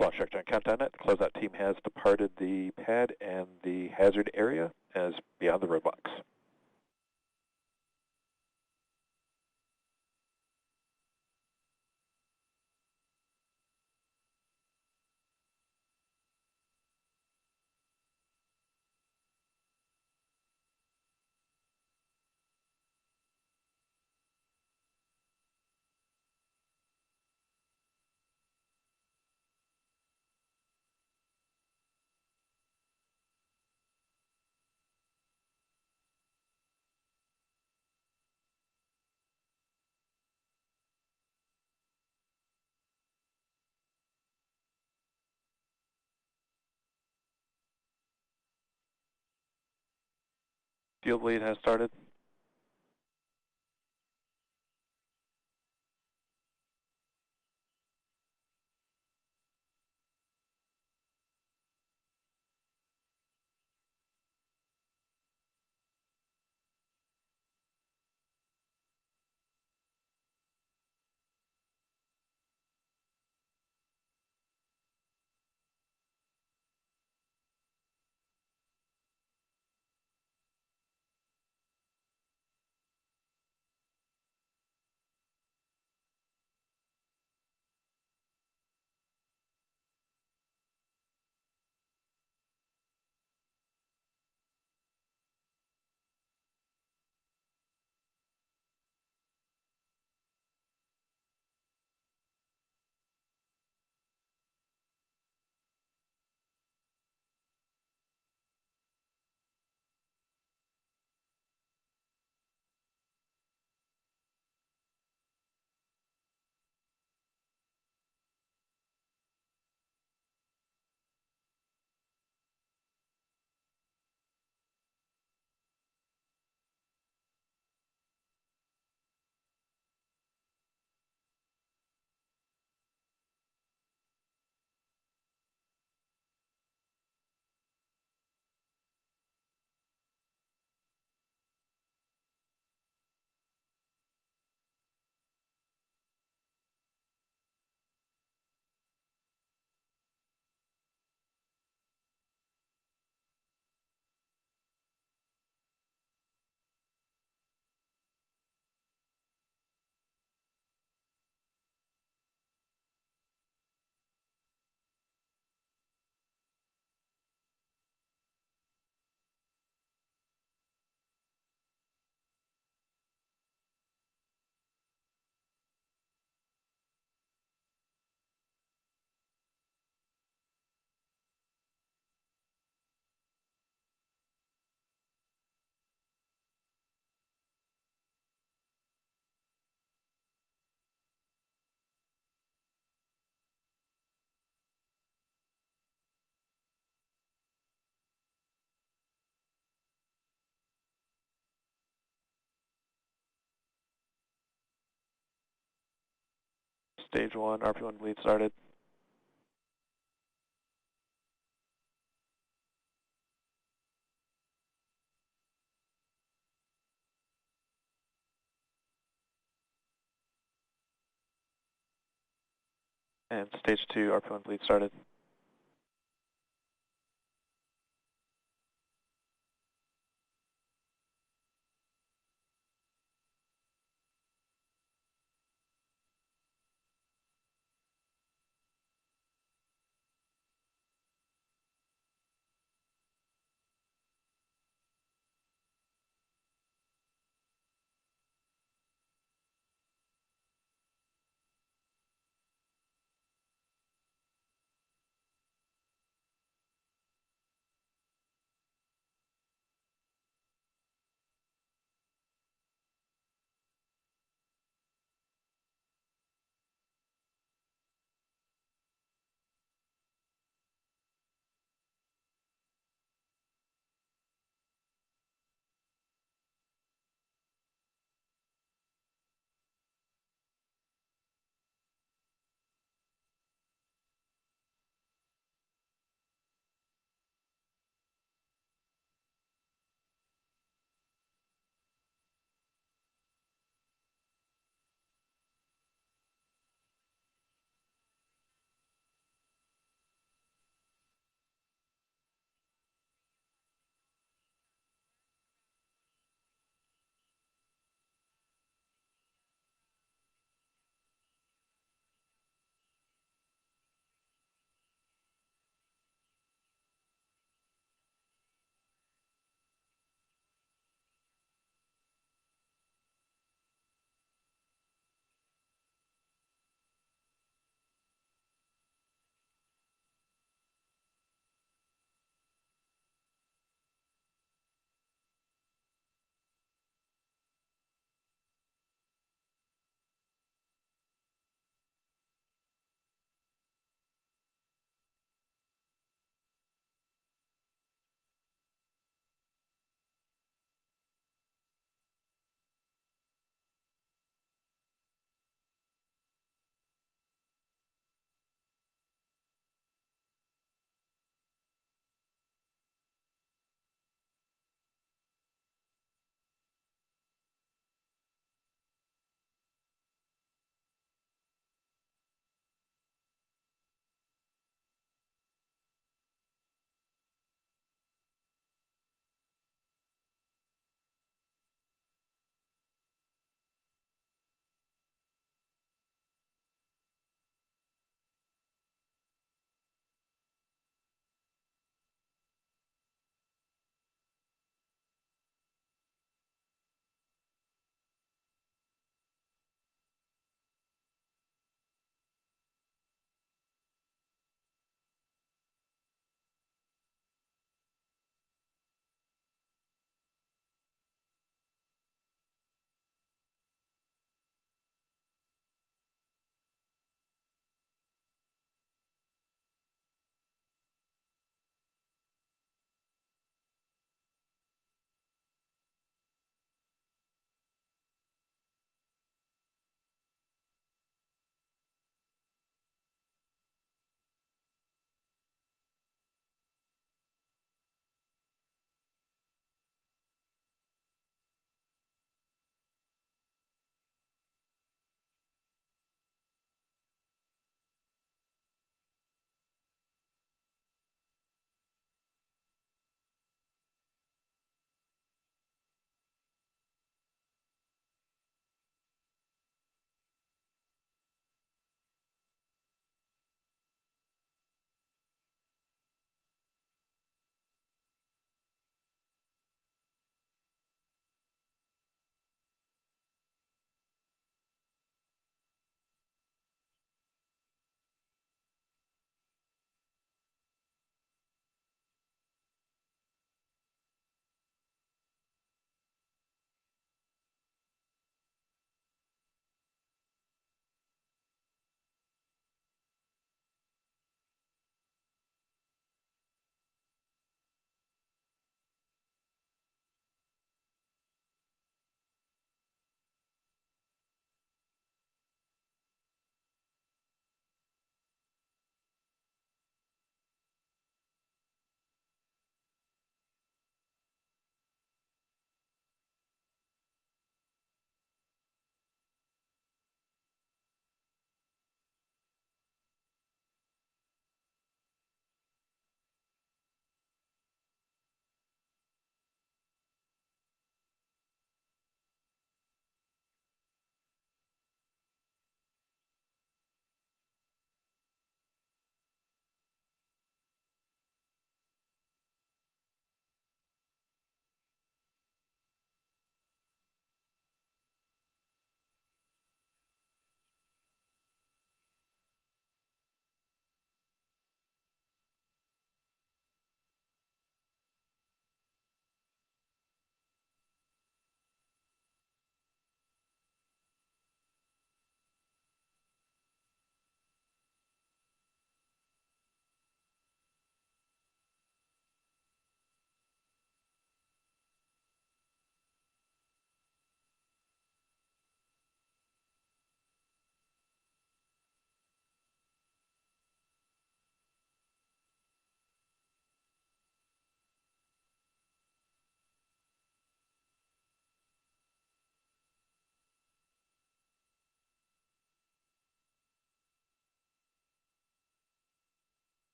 Launch check countdown net. Closeout team has departed the pad, and the hazard area is beyond the roadblocks. Field lead has started. Stage 1, RP1 bleed started. And stage 2, RP1 bleed started.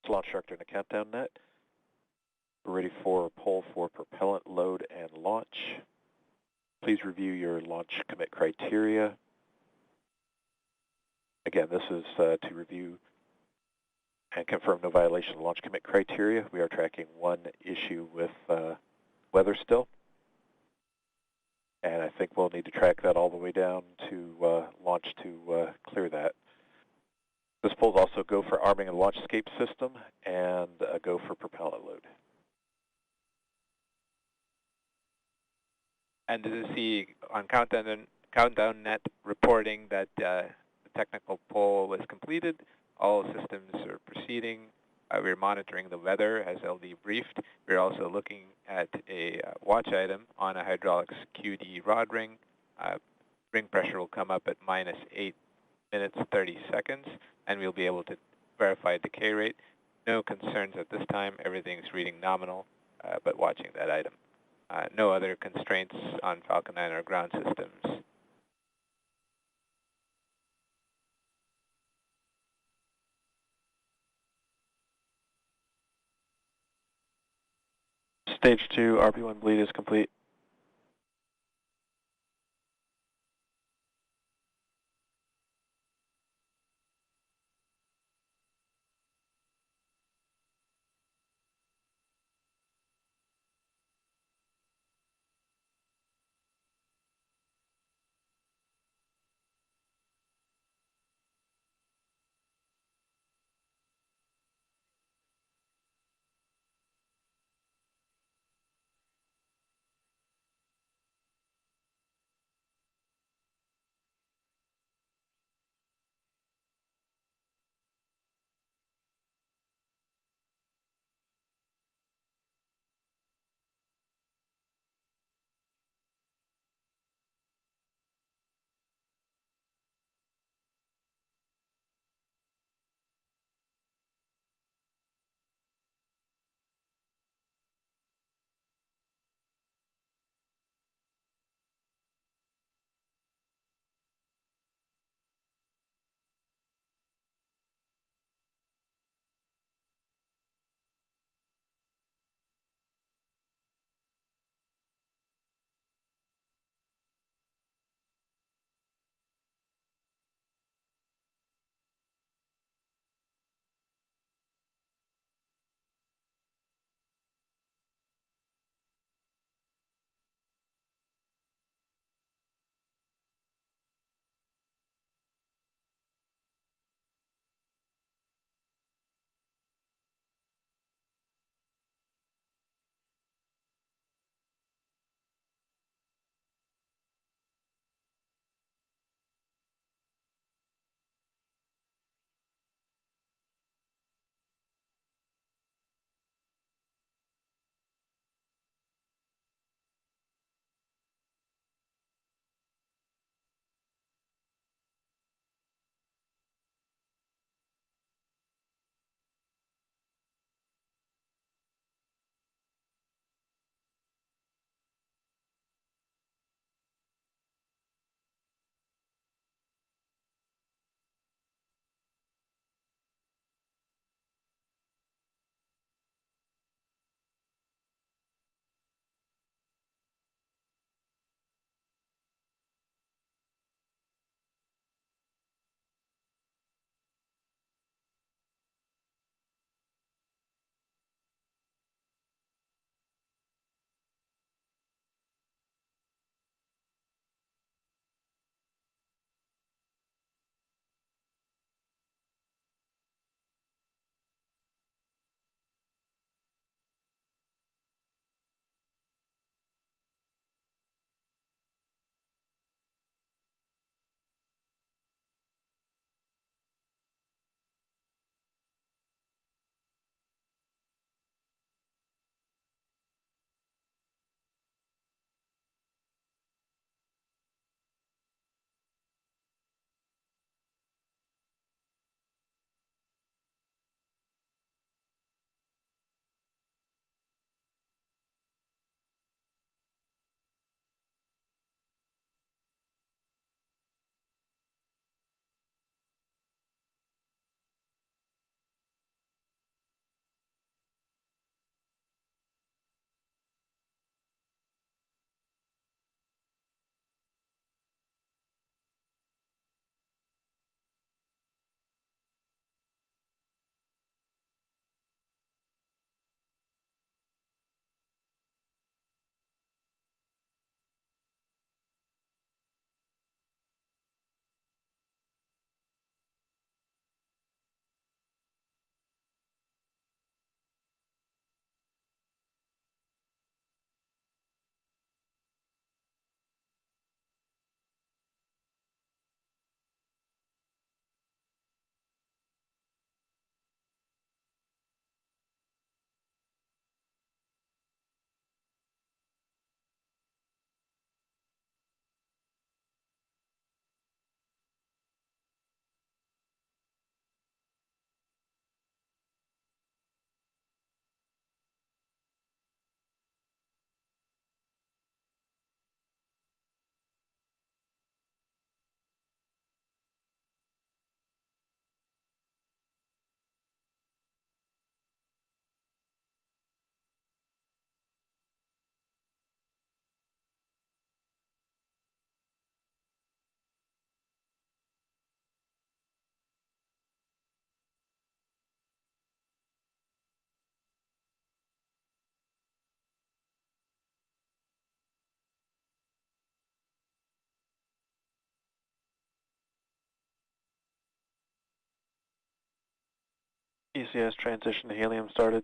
launch instructor and the countdown net. We're ready for poll for propellant load and launch. Please review your launch commit criteria. Again, this is to review and confirm no violation of launch commit criteria. We are tracking one issue with weather still. And I think we'll need to track that all the way down to launch to clear that. This poll is also go for arming and launch escape system and go for propellant load. And this is the on countdown net reporting that the technical poll was completed. All systems are proceeding. We're monitoring the weather as LD briefed. We're also looking at a watch item on a hydraulics QD rod ring. Ring pressure will come up at -8 minutes 30 seconds, and we'll be able to verify decay rate. No concerns at this time. Everything's reading nominal, but watching that item. No other constraints on Falcon 9 or ground systems. Stage 2 RB1 bleed is complete. ECS transition to helium started.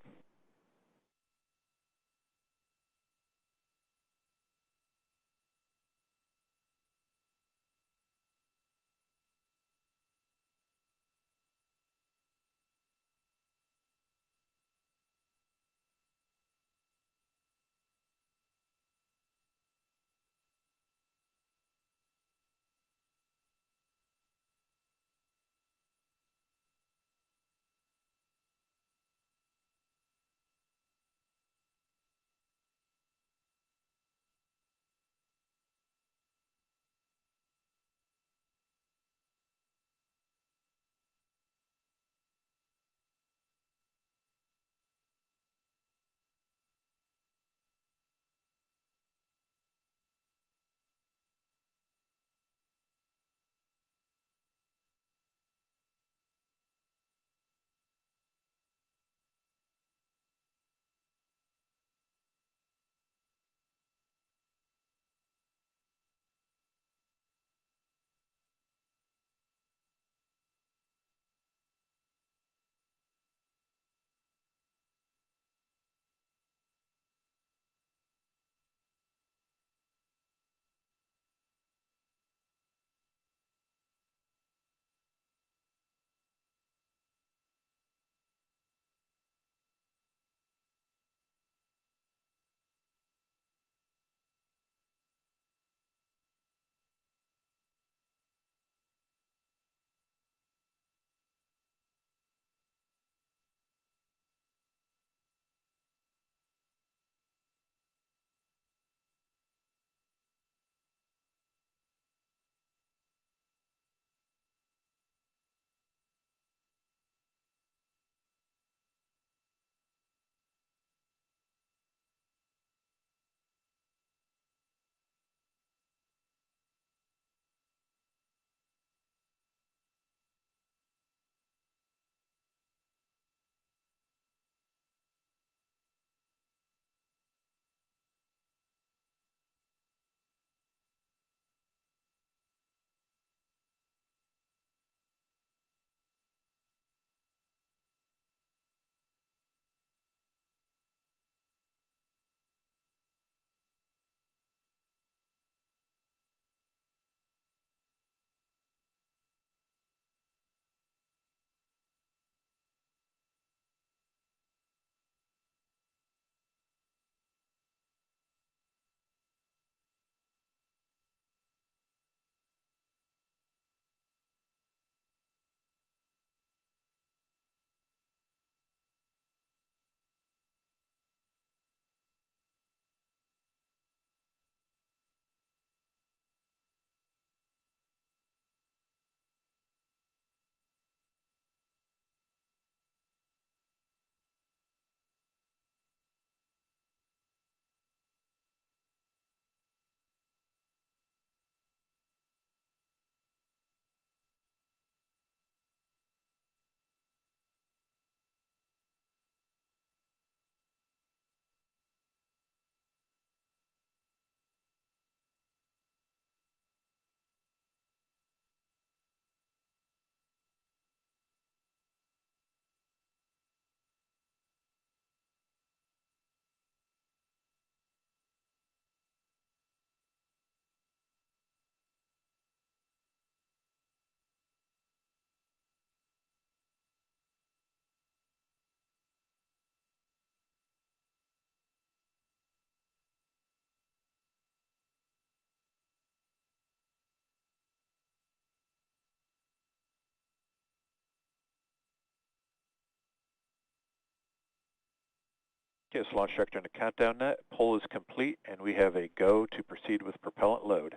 Okay, so launch director in the countdown net. Pull is complete, and we have a go to proceed with propellant load.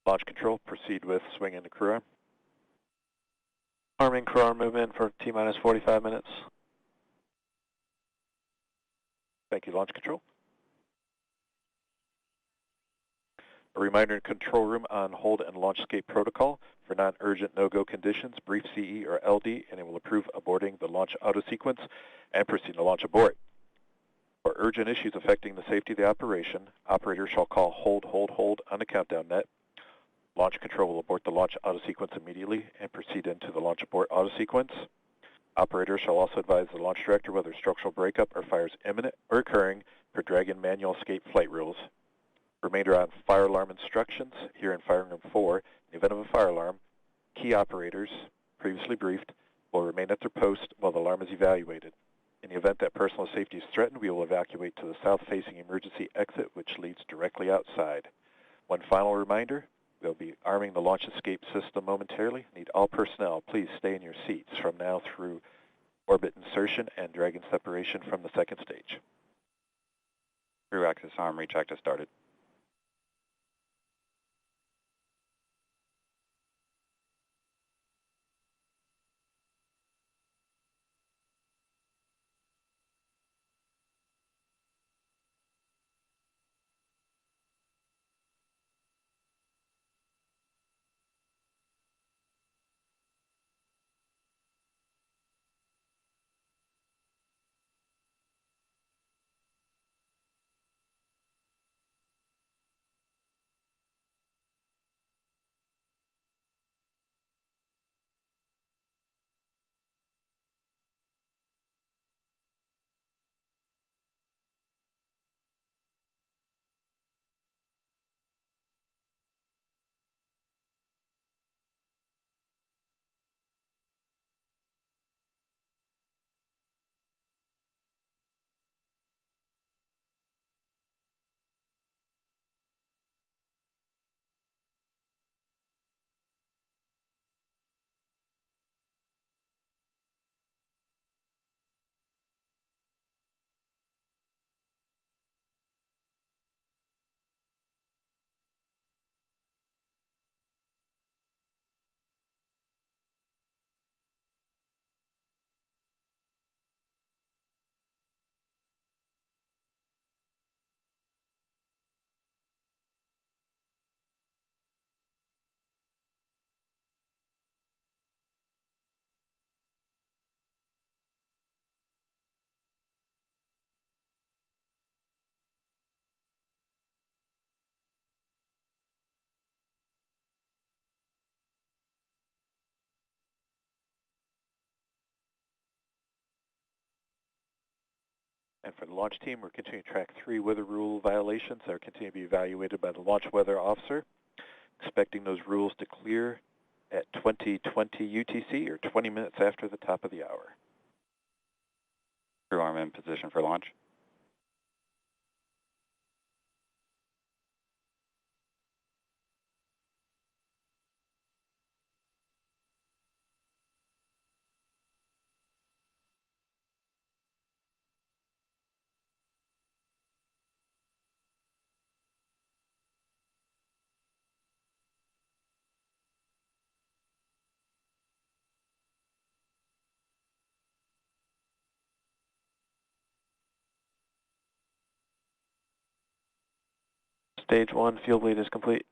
Launch control, proceed with swing into crew arm. Arming crew arm movement for T-minus 45 minutes. Thank you, launch control. A reminder in control room on hold and launch escape protocol. For non-urgent no-go conditions, brief CE or LD, and it will approve aborting the launch auto sequence and proceed to launch abort. For urgent issues affecting the safety of the operation, operator shall call hold on the countdown net. Launch control will abort the launch auto-sequence immediately and proceed into the launch abort auto-sequence. Operators shall also advise the launch director whether structural breakup or fire is imminent or occurring per Dragon manual escape flight rules. Remainder on fire alarm instructions. Here in Firing Room 4, in the event of a fire alarm, key operators, previously briefed, will remain at their post while the alarm is evaluated. In the event that personal safety is threatened, we will evacuate to the south-facing emergency exit, which leads directly outside. One final reminder, we'll be arming the launch escape system momentarily. Need all personnel, please stay in your seats from now through orbit insertion and Dragon separation from the second stage. Crew access arm recheck has started. And for the launch team, we're continuing to track 3 weather rule violations that are continuing to be evaluated by the launch weather officer. Expecting those rules to clear at 2020 UTC, or 20 minutes after the top of the hour. Crew arm in position for launch. Stage 1 fuel bleed is complete.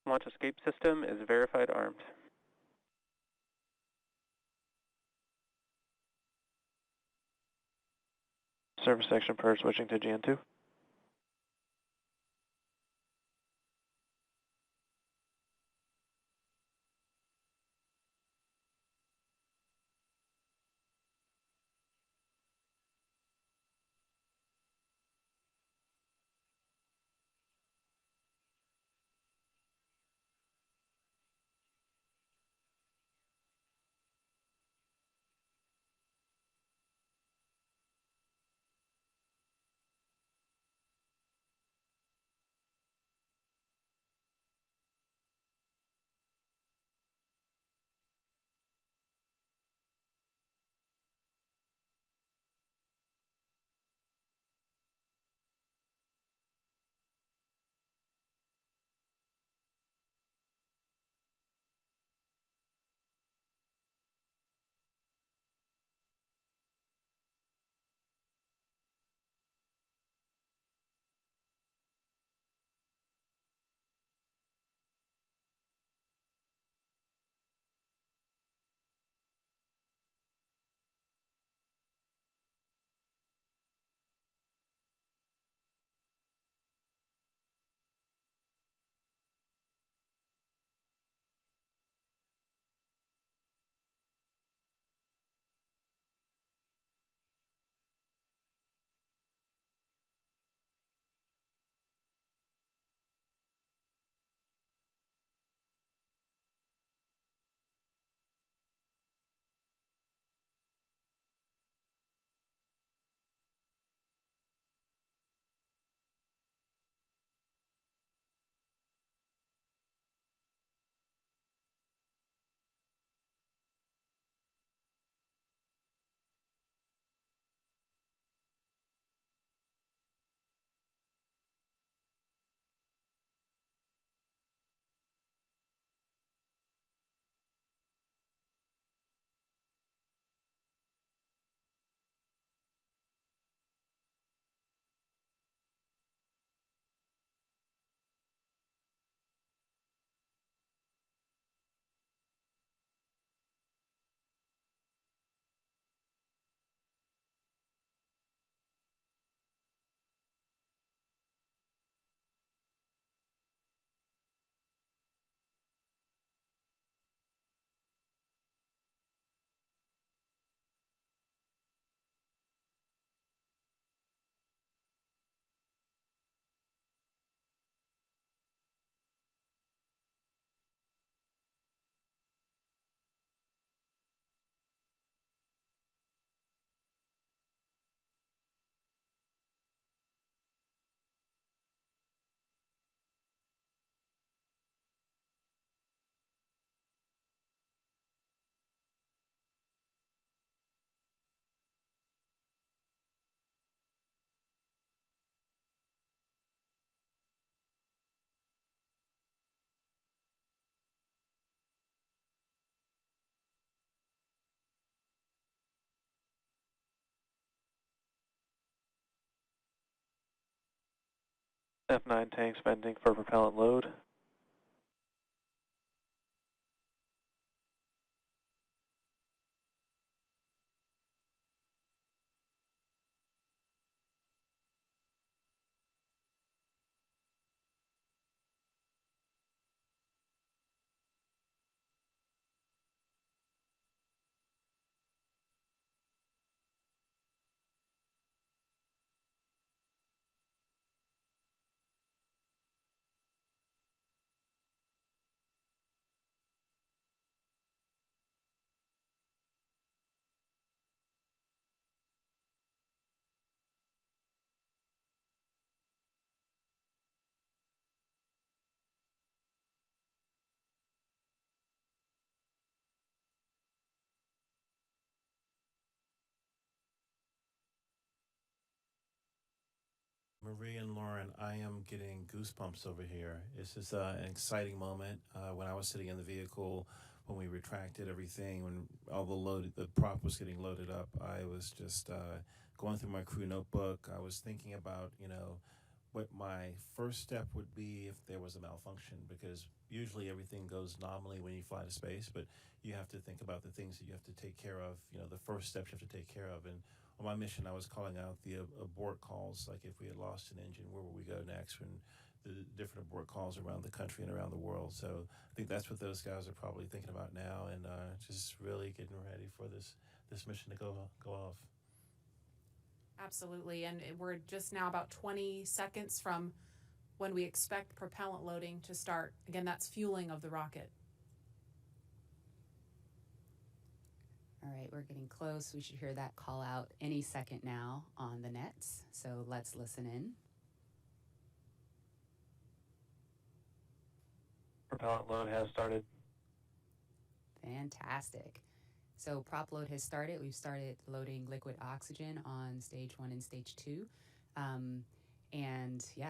Launch escape system is verified armed. Service section per switching to GN2. F9 tanks venting for propellant load. Marie and Lauren, I am getting goosebumps over here. It's just an exciting moment. When I was sitting in the vehicle, when we retracted everything, when all the prop was getting loaded up, I was just going through my crew notebook. I was thinking about, what my first step would be if there was a malfunction, because usually everything goes nominally when you fly to space, but you have to think about the things that you have to take care of, the first steps you have to take care of. And on my mission, I was calling out the abort calls, like if we had lost an engine, where would we go next, and the different abort calls around the country and around the world. So I think that's what those guys are probably thinking about now, and just really getting ready for this mission to go off. Absolutely, and we're just now about 20 seconds from when we expect propellant loading to start. Again, that's fueling of the rocket. All right, we're getting close. We should hear that call out any second now on the nets. So let's listen in. Propellant load has started. Fantastic. So prop load has started. We've started loading liquid oxygen on stage 1 and stage 2.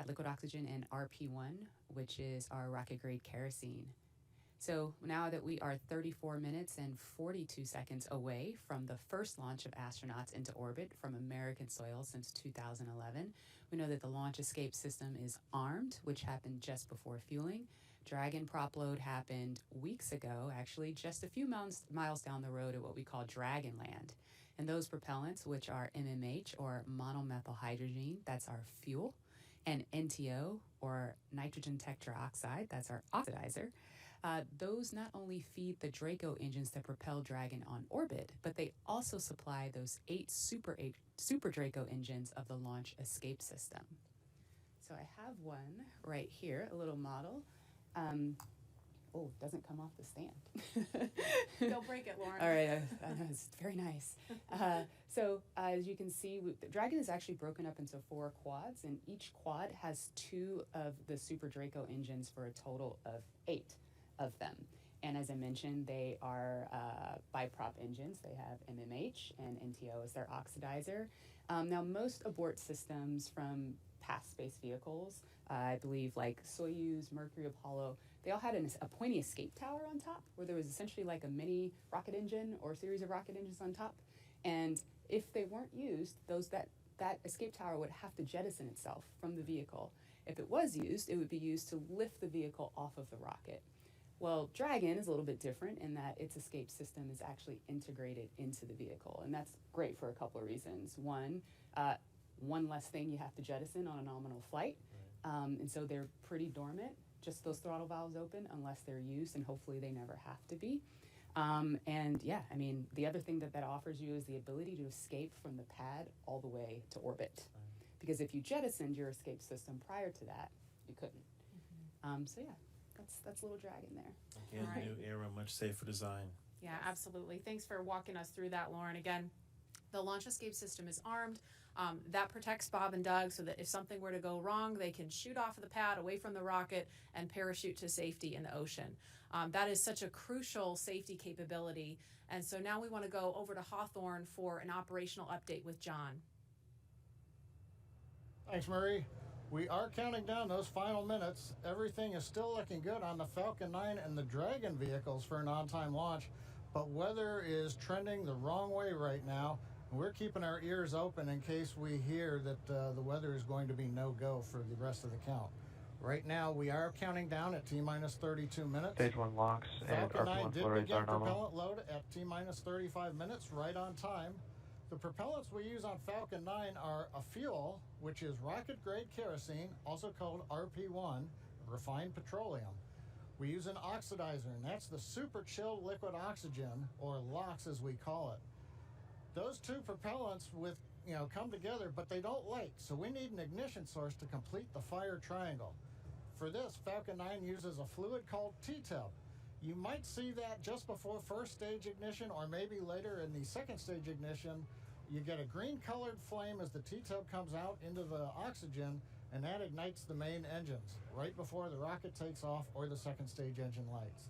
Liquid oxygen and RP1, which is our rocket grade kerosene. So now that we are 34 minutes and 42 seconds away from the first launch of astronauts into orbit from American soil since 2011, we know that the launch escape system is armed, which happened just before fueling. Dragon prop load happened weeks ago, actually just a few miles down the road at what we call Dragonland. And those propellants, which are MMH, or monomethylhydrazine, that's our fuel, and NTO, or nitrogen tetroxide, that's our oxidizer. Those not only feed the Draco engines that propel Dragon on orbit, but they also supply those 8 Super Draco engines of the launch escape system. So I have one right here, a little model. It doesn't come off the stand. Don't break it, Lauren. All right, I know, it's very nice. So as you can see, the Dragon is actually broken up into 4 quads, and each quad has 2 of the Super Draco engines for a total of 8 of them. And as I mentioned, they are biprop engines. They have MMH and NTO as their oxidizer. Now, most abort systems from past space vehicles, I believe like Soyuz, Mercury, Apollo, they all had a pointy escape tower on top where there was essentially like a mini rocket engine or a series of rocket engines on top. And if they weren't used, that escape tower would have to jettison itself from the vehicle. If it was used, it would be used to lift the vehicle off of the rocket. Well, Dragon is a little bit different in that its escape system is actually integrated into the vehicle, and that's great for a couple of reasons. One less thing you have to jettison on a nominal flight, and so they're pretty dormant, just those throttle valves open unless they're used, and hopefully they never have to be. The other thing that offers you is the ability to escape from the pad all the way to orbit, because if you jettisoned your escape system prior to that, you couldn't. That's a little Dragon there. Again, right. New era, much safer design. Yeah, absolutely. Thanks for walking us through that, Lauren. Again, the launch escape system is armed. That protects Bob and Doug so that if something were to go wrong, they can shoot off of the pad away from the rocket and parachute to safety in the ocean. That is such a crucial safety capability. And so now we want to go over to Hawthorne for an operational update with John. Thanks, Marie. We are counting down those final minutes. Everything is still looking good on the Falcon 9 and the Dragon vehicles for an on-time launch, but weather is trending the wrong way right now. We're keeping our ears open in case we hear that the weather is going to be no-go for the rest of the count. Right now, we are counting down at T-minus 32 minutes. Stage 1 locks and Falcon 9 RP1 did flow rates begin are nominal. propellant load at T-minus 35 minutes, right on time. The propellants we use on Falcon 9 are a fuel, which is rocket-grade kerosene, also called RP1, refined petroleum. We use an oxidizer, and that's the super chilled liquid oxygen, or LOX as we call it. Those two propellants come together, but they don't light, so we need an ignition source to complete the fire triangle. For this, Falcon 9 uses a fluid called T-tub. You might see that just before first stage ignition, or maybe later in the second stage ignition. You get a green colored flame as the T-tub comes out into the oxygen, and that ignites the main engines right before the rocket takes off or the second stage engine lights.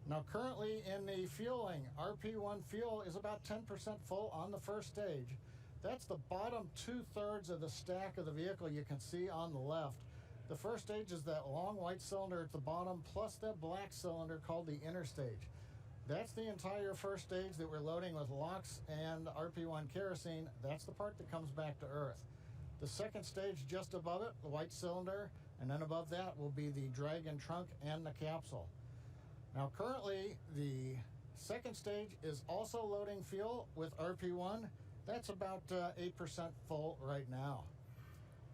Now currently in the fueling, RP1 fuel is about 10% full on the first stage. That's the bottom 2/3 of the stack of the vehicle you can see on the left. The first stage is that long white cylinder at the bottom, plus that black cylinder called the inner stage. That's the entire first stage that we're loading with LOX and RP1 kerosene. That's the part that comes back to Earth. The second stage just above it, the white cylinder, and then above that will be the Dragon trunk and the capsule. Now currently, the second stage is also loading fuel with RP1. That's about 8% full right now.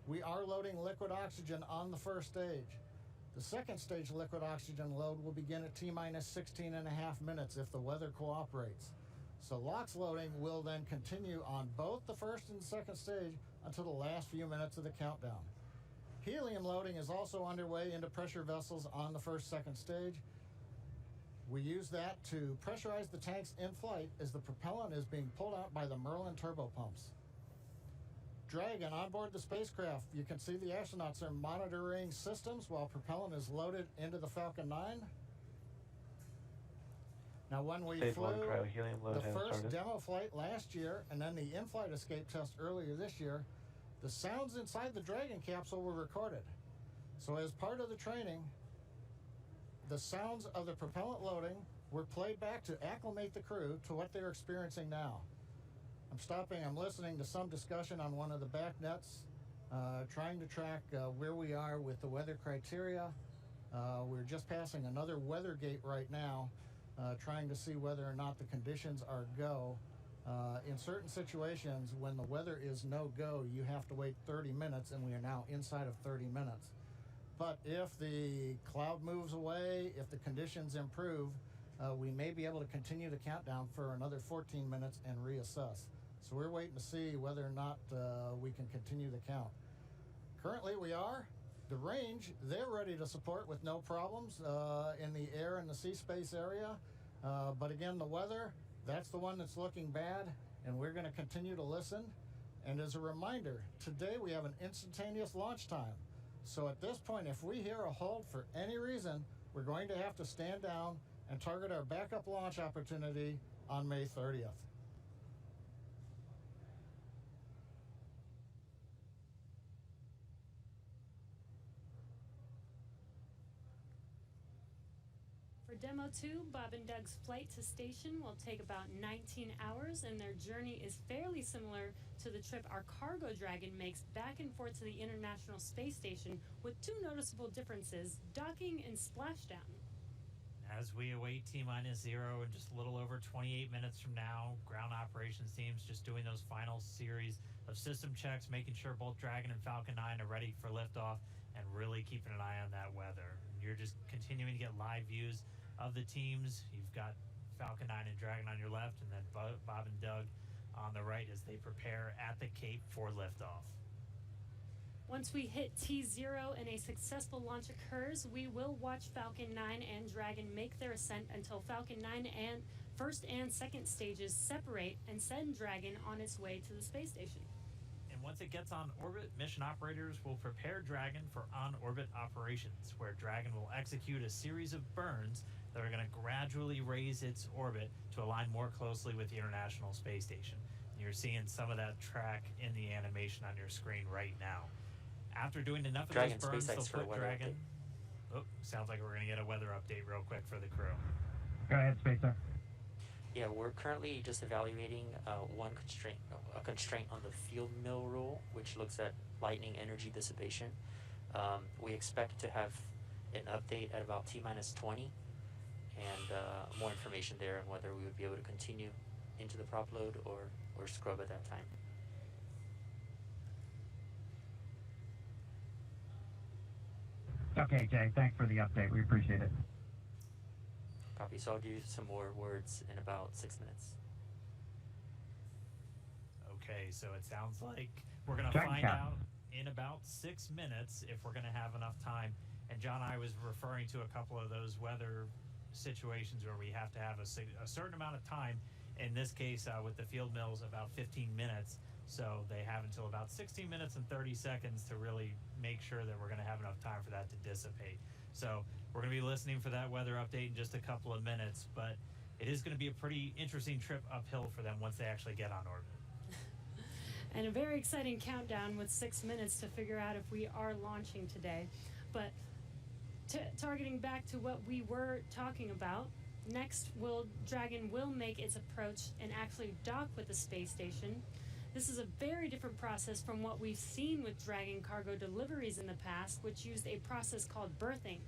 We are loading liquid oxygen on the first stage. The second stage liquid oxygen load will begin at T-minus 16.5 minutes if the weather cooperates. So LOX loading will then continue on both the first and second stage until the last few minutes of the countdown. Helium loading is also underway into pressure vessels on the second stage. We use that to pressurize the tanks in flight as the propellant is being pulled out by the Merlin turbopumps. Dragon on board the spacecraft. You can see the astronauts are monitoring systems while propellant is loaded into the Falcon 9. Now when we Stage flew 1 cryo-helium load the has first started. demo flight last year and then the in-flight escape test earlier this year, the sounds inside the Dragon capsule were recorded. So as part of the training, the sounds of the propellant loading were played back to acclimate the crew to what they're experiencing now. I'm listening to some discussion on one of the back nets, trying to track where we are with the weather criteria. We're just passing another weather gate right now, trying to see whether or not the conditions are go. In certain situations, when the weather is no-go, you have to wait 30 minutes, and we are now inside of 30 minutes. But if the cloud moves away, if the conditions improve, we may be able to continue the countdown for another 14 minutes and reassess. So we're waiting to see whether or not we can continue the count. Currently we are. The range, they're ready to support with no problems in the air and the sea space area. But again, the weather, that's the one that's looking bad, and we're going to continue to listen. And as a reminder, today we have an instantaneous launch time. So at this point, if we hear a hold for any reason, we're going to have to stand down and target our backup launch opportunity on May 30th. For Demo-2, Bob and Doug's flight to station will take about 19 hours, and their journey is fairly similar to the trip our cargo Dragon makes back and forth to the International Space Station, with two noticeable differences: docking and splashdown. As we await T-minus 0 in just a little over 28 minutes from now, ground operations teams just doing those final series of system checks, making sure both Dragon and Falcon 9 are ready for liftoff, and really keeping an eye on that weather. You're just continuing to get live views of the teams. You've got Falcon 9 and Dragon on your left, and then Bob and Doug on the right as they prepare at the Cape for liftoff. Once we hit T0 and a successful launch occurs, we will watch Falcon 9 and Dragon make their ascent until Falcon 9 and first and second stages separate and send Dragon on its way to the space station. And once it gets on orbit, mission operators will prepare Dragon for on-orbit operations, where Dragon will execute a series of burns that are going to gradually raise its orbit to align more closely with the International Space Station. And you're seeing some of that track in the animation on your screen right now. After doing enough of those burns, they'll put Dragon... Oh, sounds like we're going to get a weather update real quick for the crew. Go ahead, Spacer. Yeah, we're currently just evaluating a constraint on the field mill rule, which looks at lightning energy dissipation. We expect to have an update at about T-minus 20, and more information there on whether we would be able to continue into the prop load or scrub at that time. Okay, Jay, thanks for the update. We appreciate it. Copy. So I'll give you some more words in about 6 minutes. Okay, so it sounds like we're going to find out in about 6 minutes if we're going to have enough time. And John, I was referring to a couple of those weather situations where we have to have a certain amount of time. In this case, with the field mills, about 15 minutes. So they have until about 16 minutes and 30 seconds to really make sure that we're going to have enough time for that to dissipate. So we're going to be listening for that weather update in just a couple of minutes, but it is going to be a pretty interesting trip uphill for them once they actually get on orbit. And a very exciting countdown with 6 minutes to figure out if we are launching today. But targeting back to what we were talking about, next Dragon will make its approach and actually dock with the space station. This is a very different process from what we've seen with Dragon cargo deliveries in the past, which used a process called berthing.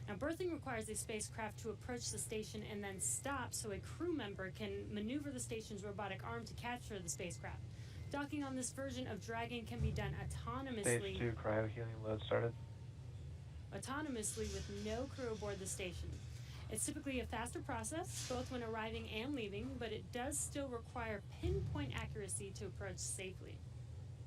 Now, berthing requires a spacecraft to approach the station and then stop so a crew member can maneuver the station's robotic arm to capture the spacecraft. Docking on this version of Dragon can be done autonomously. Stage 2 cryo-helium load started. Autonomously with no crew aboard the station. It's typically a faster process, both when arriving and leaving, but it does still require pinpoint accuracy to approach safely.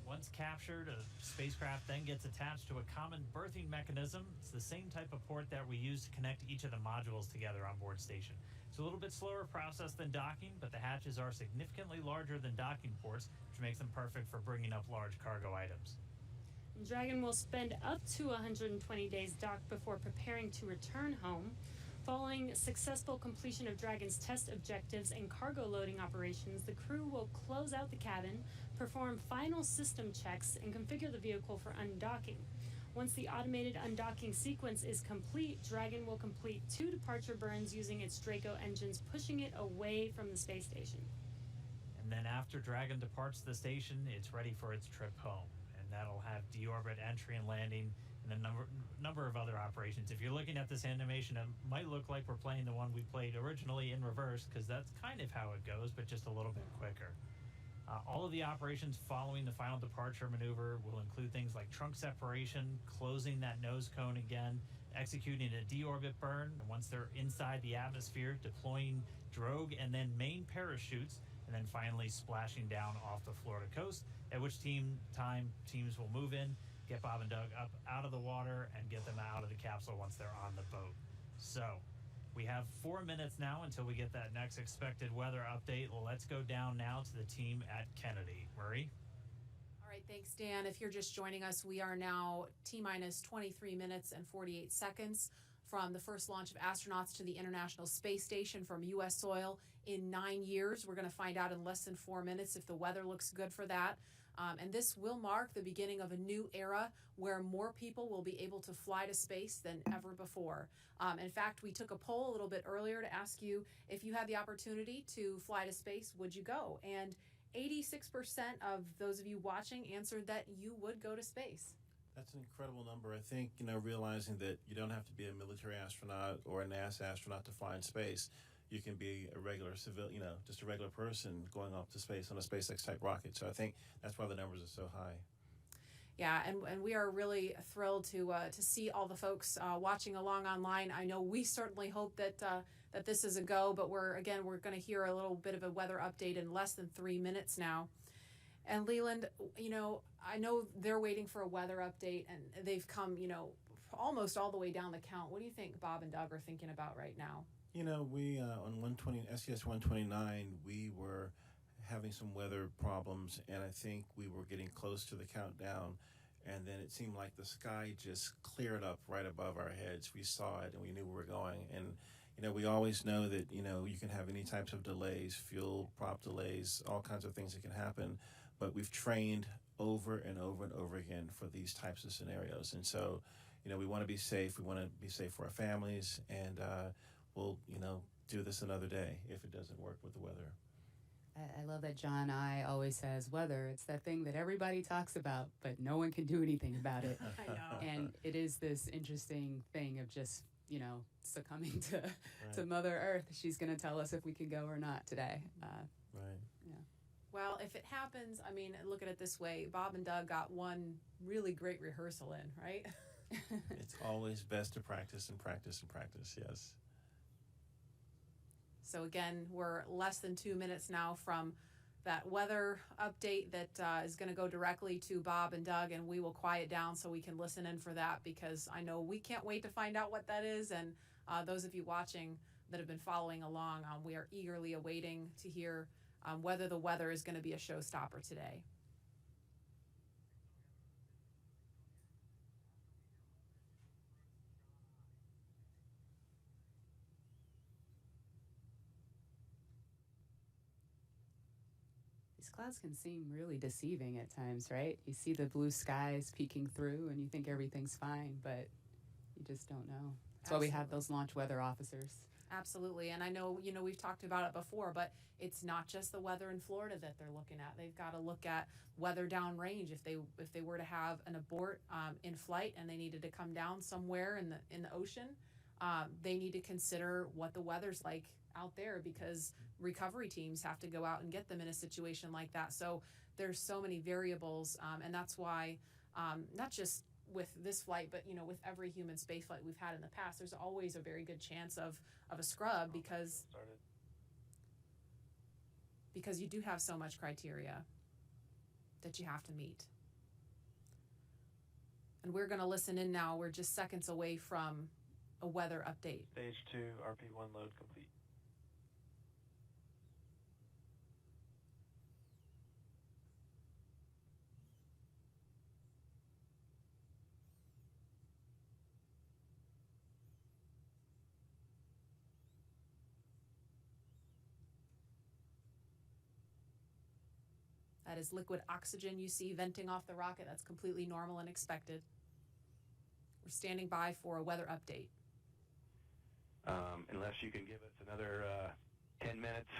Once captured, a spacecraft then gets attached to a common berthing mechanism. It's the same type of port that we use to connect each of the modules together on board station. It's a little bit slower process than docking, but the hatches are significantly larger than docking ports, which makes them perfect for bringing up large cargo items. Dragon will spend up to 120 days docked before preparing to return home. Following successful completion of Dragon's test objectives and cargo loading operations, the crew will close out the cabin, perform final system checks, and configure the vehicle for undocking. Once the automated undocking sequence is complete, Dragon will complete 2 departure burns using its Draco engines, pushing it away from the space station. And then after Dragon departs the station, it's ready for its trip home. And that'll have deorbit entry and landing and a number of other operations. If you're looking at this animation, it might look like we're playing the one we played originally in reverse, because that's kind of how it goes, but just a little bit quicker. All of the operations following the final departure maneuver will include things like trunk separation, closing that nose cone again, executing a deorbit burn. And once they're inside the atmosphere, deploying drogue and then main parachutes, and then finally splashing down off the Florida coast, at which teams will move in, get Bob and Doug up out of the water, and get them out of the capsule once they're on the boat. So we have 4 minutes now until we get that next expected weather update. Let's go down now to the team at Kennedy. Murray? All right, thanks, Dan. If you're just joining us, we are now T-minus 23 minutes and 48 seconds from the first launch of astronauts to the International Space Station from U.S. soil in 9 years. We're going to find out in less than 4 minutes if the weather looks good for that. And this will mark the beginning of a new era where more people will be able to fly to space than ever before. In fact, we took a poll a little bit earlier to ask you if you had the opportunity to fly to space, would you go? And 86% of those of you watching answered that you would go to space. That's an incredible number. I think, realizing that you don't have to be a military astronaut or a NASA astronaut to fly in space. You can be a regular civilian, just a regular person going off to space on a SpaceX type rocket. So I think that's why the numbers are so high. Yeah, and we are really thrilled to see all the folks watching along online. I know we certainly hope that this is a go, but we're going to hear a little bit of a weather update in less than 3 minutes now. And Leland, I know they're waiting for a weather update, and they've come, almost all the way down the count. What do you think Bob and Doug are thinking about right now? We on SES-129, we were having some weather problems, and I think we were getting close to the countdown, and then it seemed like the sky just cleared up right above our heads. We saw it, and we knew we were going. And, we always know that, you can have any types of delays, fuel, prop delays, all kinds of things that can happen, but we've trained over and over and over again for these types of scenarios. And so, we want to be safe. We want to be safe for our families, and we'll, do this another day if it doesn't work with the weather. I love that John I always says weather. It's that thing that everybody talks about, but no one can do anything about it. I know. And it is this interesting thing of just, you know, succumbing to Right. Mother Earth. She's going to tell us if we can go or not today. Right. Yeah. Well, if it happens, I mean, look at it this way. Bob and Doug got one really great rehearsal in, right? It's always best to practice and practice and practice, yes. So again, we're less than 2 minutes now from that weather update that is going to go directly to Bob and Doug, and we will quiet down so we can listen in for that, because I know we can't wait to find out what that is. And those of you watching that have been following along, we are eagerly awaiting to hear whether the weather is going to be a showstopper today. These clouds can seem really deceiving at times, right? You see the blue skies peeking through and you think everything's fine, but you just don't know. That's why we have those launch weather officers. Absolutely. And I know, you know, we've talked about it before, but it's not just the weather in Florida that they're looking at. They've got to look at weather downrange. If they were to have an abort in flight and they needed to come down somewhere in the ocean, they need to consider what the weather's like out there, because recovery teams have to go out and get them in a situation like that. So there's so many variables, and that's why not just with this flight, but you know, with every human space flight we've had in the past, there's always a very good chance of a scrub, because you do have so much criteria that you have to meet. And we're going to listen in now. We're just seconds away from a weather update. Stage 2, RP1 load complete. That is liquid oxygen you see venting off the rocket. That's completely normal and expected. We're standing by for a weather update. Unless you can give us another 10 minutes,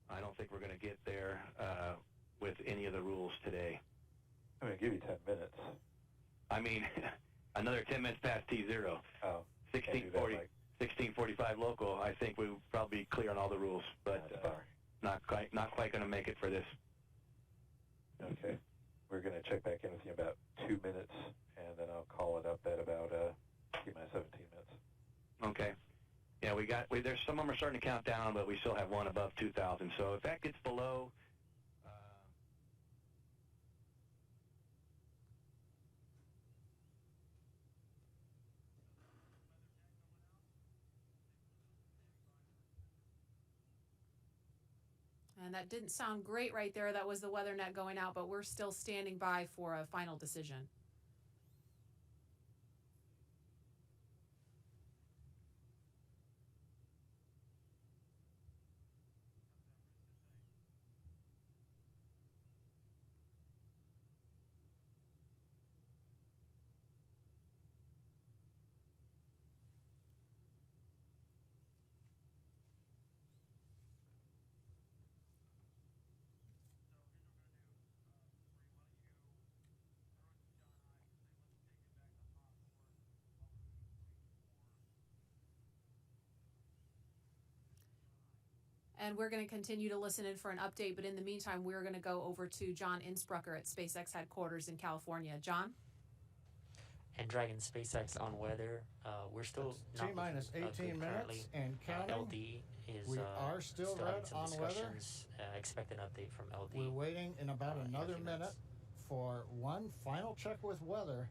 I don't think we're going to get there with any of the rules today. I'm going to give you 10 minutes. I mean, another 10 minutes past T0. Oh, 1645 local, I think we'll probably be clear on all the rules, but not quite going to make it for this. Okay. We're going to check back in with you in about 2 minutes, and then I'll call it up at about 17 minutes. Okay. Yeah, there's some of them are starting to count down, but we still have one above 2,000. So if that gets below, And that didn't sound great right there. That was the weather net going out, but we're still standing by for a final decision. And we're going to continue to listen in for an update, but in the meantime, we're going to go over to John Innsbrucker at SpaceX headquarters in California. John? And Dragon SpaceX on weather. We're still T-minus 18 minutes and counting. LD is we are still red on weather. Expect an update from LD. We're waiting in about another minute for one final check with weather.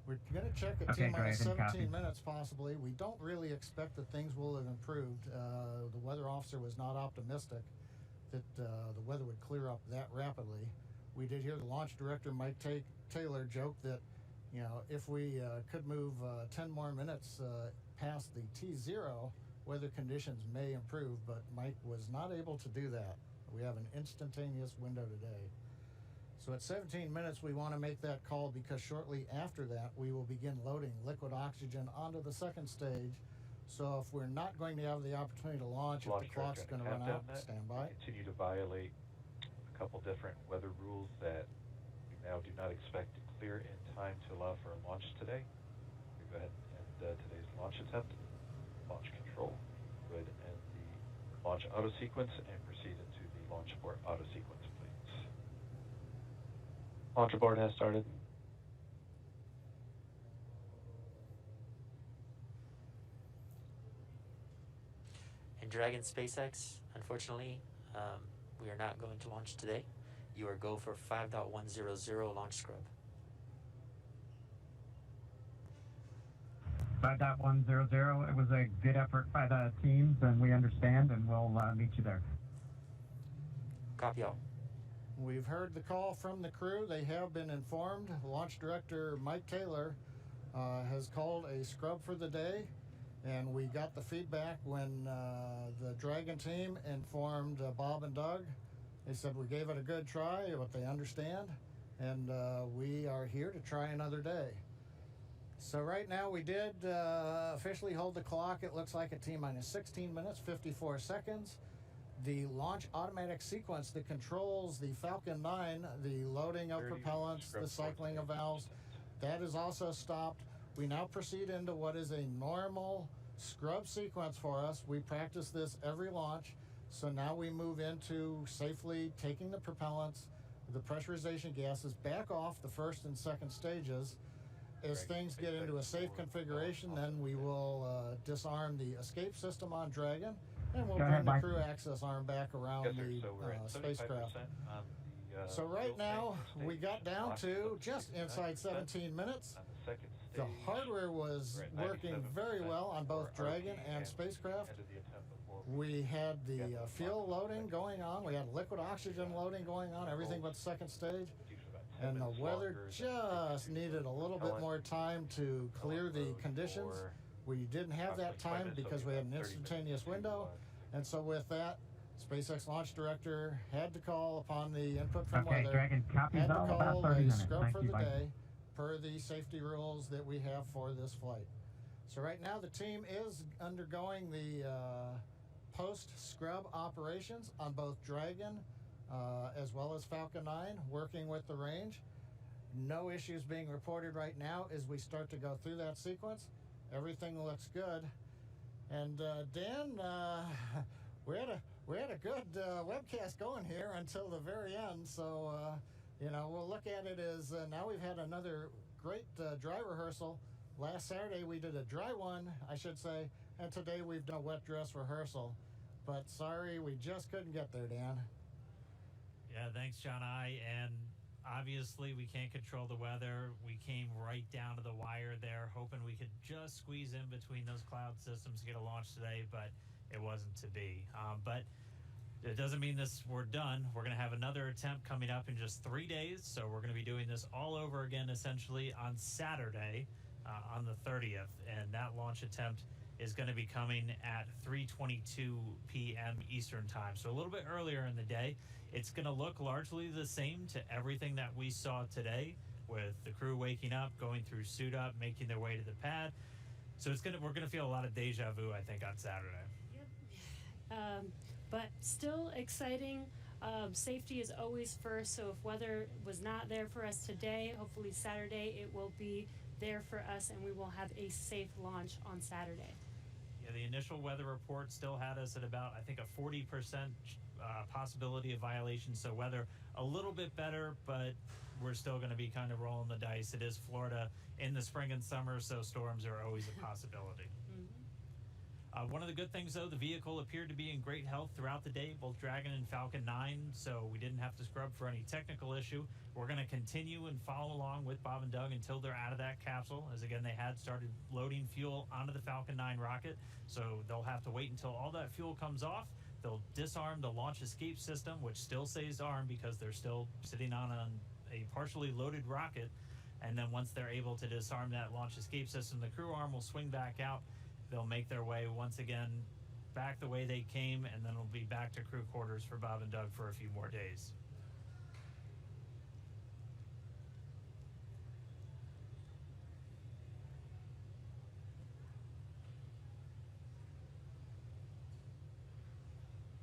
We're going to check at T-minus 17 minutes possibly. We don't really expect that things will have improved. The weather officer was not optimistic that the weather would clear up that rapidly. We did hear the launch director, Mike Taylor, joke that, you know, if we could move 10 more minutes past the T0, weather conditions may improve, but Mike was not able to do that. We have an instantaneous window today. So at 17 minutes, we want to make that call, because shortly after that, we will begin loading liquid oxygen onto the second stage So if we're not going to have the opportunity to launch, if the clock's going to run out, stand by. Continue to violate a couple different weather rules that we now do not expect to clear in time to allow for a launch today. We go ahead and end today's launch attempt. Launch control. Go ahead and end the launch auto sequence and proceed into the launch abort auto sequence, please. Launch abort has started. And Dragon SpaceX, unfortunately, we are not going to launch today. You are go for 5.100 launch scrub. 5.100. It was a good effort by the teams, and we understand, and we'll meet you there. Copy all. We've heard the call from the crew. They have been informed. Launch Director Mike Taylor has called a scrub for the day, and we got the feedback when the Dragon team informed Bob and Doug. They said we gave it a good try, but they understand, and we are here to try another day. So right now we did officially hold the clock. It looks like a T-minus 16 minutes, 54 seconds. The launch automatic sequence that controls the Falcon 9, the loading of propellants, the cycling of valves, that is also stopped. We now proceed into what is a normal scrub sequence for us. We practice this every launch. So now we move into safely taking the propellants, the pressurization gases back off the first and second stages. As things get into a safe configuration, then we will disarm the escape system on Dragon, and we'll bring the crew access arm back around the spacecraft. So right now, we got down to just inside 17 minutes. The hardware was working very well on both Dragon and spacecraft. We had the fuel loading going on. We had liquid oxygen loading going on, everything but the second stage. And the weather just needed a little bit more time to clear the conditions. We didn't have that time because we had an instantaneous window. And so with that, SpaceX Launch Director had to call upon the input from weather, Dragon, had to call a scrub Thank for you, the Mike. day per the safety rules that we have for this flight. So right now the team is undergoing the post-scrub operations on both Dragon as well as Falcon 9, working with the range. No issues being reported right now as we start to go through that sequence. Everything looks good. And Dan, we had a good webcast going here until the very end. So you know, we'll look at it as now we've had another great dry rehearsal. Last Saturday we did a dry one, I should say, and today we've done a wet dress rehearsal. But sorry, we just couldn't get there, Dan. Yeah, thanks, John I. And obviously, we can't control the weather. We came right down to the wire there, hoping we could just squeeze in between those cloud systems to get a launch today, but it wasn't to be. But it doesn't mean we're done. We're going to have another attempt coming up in just 3 days, so we're going to be doing this all over again, essentially, on Saturday, on the 30th, and that launch attempt is going to be coming at 3:22 p.m. Eastern Time, so a little bit earlier in the day. It's going to look largely the same to everything that we saw today, with the crew waking up, going through suit up, making their way to the pad. So we're going to feel a lot of deja vu, I think, on Saturday. Yep. But still exciting. Safety is always first, so if weather was not there for us today, hopefully Saturday it will be there for us, and we will have a safe launch on Saturday. Yeah, the initial weather report still had us at about, I think, a 40% possibility of violation. So weather a little bit better, but we're still going to be kind of rolling the dice. It is Florida in the spring and summer, so storms are always a possibility. One of the good things, though, the vehicle appeared to be in great health throughout the day, both Dragon and Falcon 9, so we didn't have to scrub for any technical issue. We're going to continue and follow along with Bob and Doug until they're out of that capsule, as again, they had started loading fuel onto the Falcon 9 rocket, so they'll have to wait until all that fuel comes off. They'll disarm the launch escape system, which still stays armed because they're still sitting on a partially loaded rocket, and then once they're able to disarm that launch escape system, the crew arm will swing back out. They'll make their way once again back the way they came, and then it'll be back to crew quarters for Bob and Doug for a few more days.